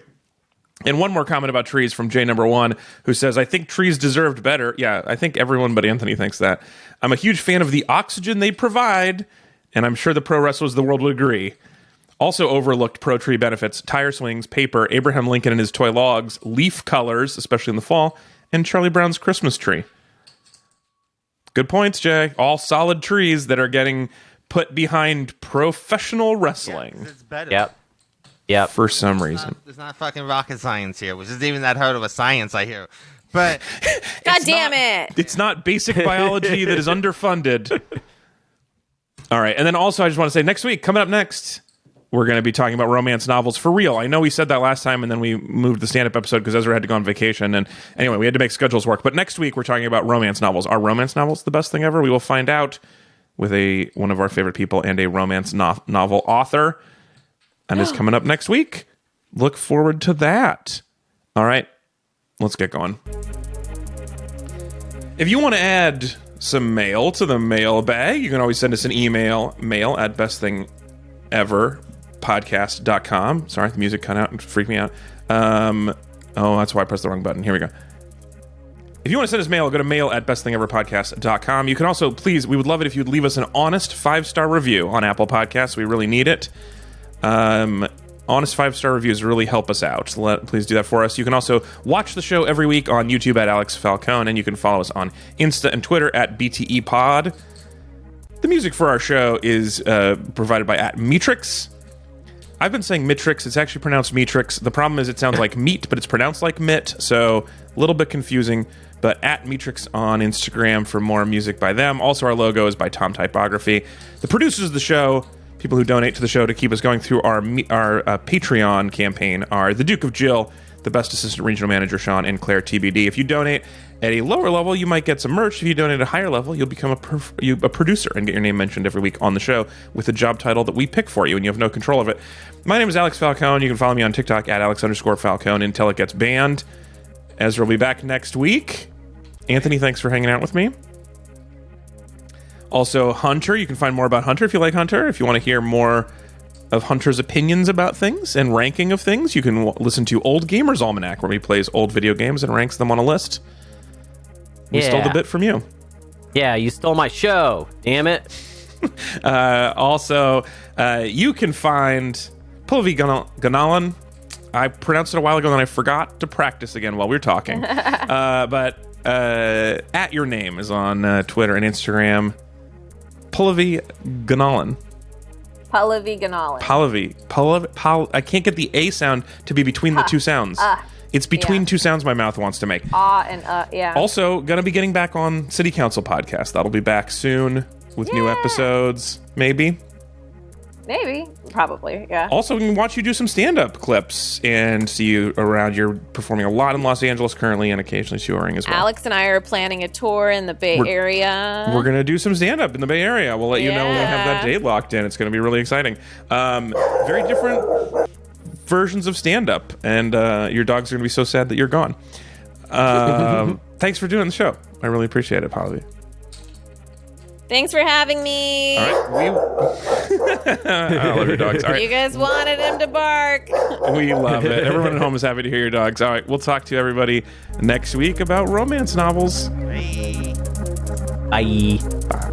And one more comment about trees from J number 1, who says, I think trees deserved better. Yeah, I think everyone but Anthony thinks that. I'm a huge fan of the oxygen they provide, and I'm sure the pro wrestlers of the world would agree. Also overlooked pro tree benefits: tire swings, paper, Abraham Lincoln and his toy logs, leaf colors, especially in the fall, and Charlie Brown's Christmas tree. Good points, Jay. All solid trees that are getting put behind professional wrestling. Yeah, 'cause it's better. Yep. For some reason. There's not fucking rocket science here, which isn't even that hard of a science, I hear. But God damn it. It's not basic biology that is underfunded. All right. And then also, I just want to say, next week, coming up next, we're going to be talking about romance novels for real. I know we said that last time, and then we moved the stand-up episode because Ezra had to go on vacation. And anyway, we had to make schedules work. But next week, we're talking about romance novels. Are romance novels the best thing ever? We will find out with one of our favorite people and a romance novel author. And it's coming up next week. Look forward to that. All right. Let's get going. If you want to add some mail to the mailbag, you can always send us an email, mail@bestthingeverpodcast.com. Sorry, the music cut out and freaked me out. That's why I pressed the wrong button. Here we go. If you want to send us mail, go to mail@bestthingeverpodcast.com. You can also, please, we would love it if you'd leave us an honest 5-star review on Apple Podcasts. We really need it. Honest 5-star reviews really help us out. Please do that for us. You can also watch the show every week on YouTube at Alex Falcone, and you can follow us on Insta and Twitter at BTE Pod. The music for our show is provided by @Metrix. I've been saying Mitrix. It's actually pronounced Metrix. The problem is it sounds like meat, but it's pronounced like mit, so a little bit confusing. But @Metrix on Instagram for more music by them. Also, our logo is by Tom Typography. The producers of the show, people who donate to the show to keep us going through our Patreon campaign, are the Duke of Jill, the Best Assistant Regional Manager Sean, and Claire TBD. If you donate at a lower level, you might get some merch. If you donate at a higher level, you'll become a producer and get your name mentioned every week on the show with a job title that we pick for you, and you have no control of it. My name is Alex Falcone. You can follow me on TikTok at Alex_Falcone until it gets banned. Ezra will be back next week. Anthony, thanks for hanging out with me. Also, Hunter, you can find more about Hunter if you like Hunter. If you want to hear more of Hunter's opinions about things and ranking of things, you can listen to Old Gamers Almanac, where he plays old video games and ranks them on a list. We stole the bit from you. Yeah, you stole my show. Damn it. Also, you can find Pallavi Ganalan. I pronounced it a while ago, and I forgot to practice again while we were talking. But at your name is on Twitter and Instagram. Pallavi Ganalan. Pallavi Ganalan. Pallavi. I can't get the A sound to be between the two sounds. It's between two sounds my mouth wants to make. And yeah. Also, gonna be getting back on City Council podcast. That'll be back soon with new episodes, maybe. Maybe. Probably, yeah. Also, we can watch you do some stand-up clips and see you around. You're performing a lot in Los Angeles currently and occasionally touring as well. Alex and I are planning a tour in the Bay Area. We're going to do some stand-up in the Bay Area. We'll let you know when we have that date locked in. It's going to be really exciting. Very different versions of stand-up, and your dogs are going to be so sad that you're gone. Thanks for doing the show. I really appreciate it, Pallavi. Thanks for having me. All right, I love your dogs. All right. You guys wanted him to bark. We love it. Everyone at home is happy to hear your dogs. All right, we'll talk to everybody next week about romance novels. Bye. Bye. Bye.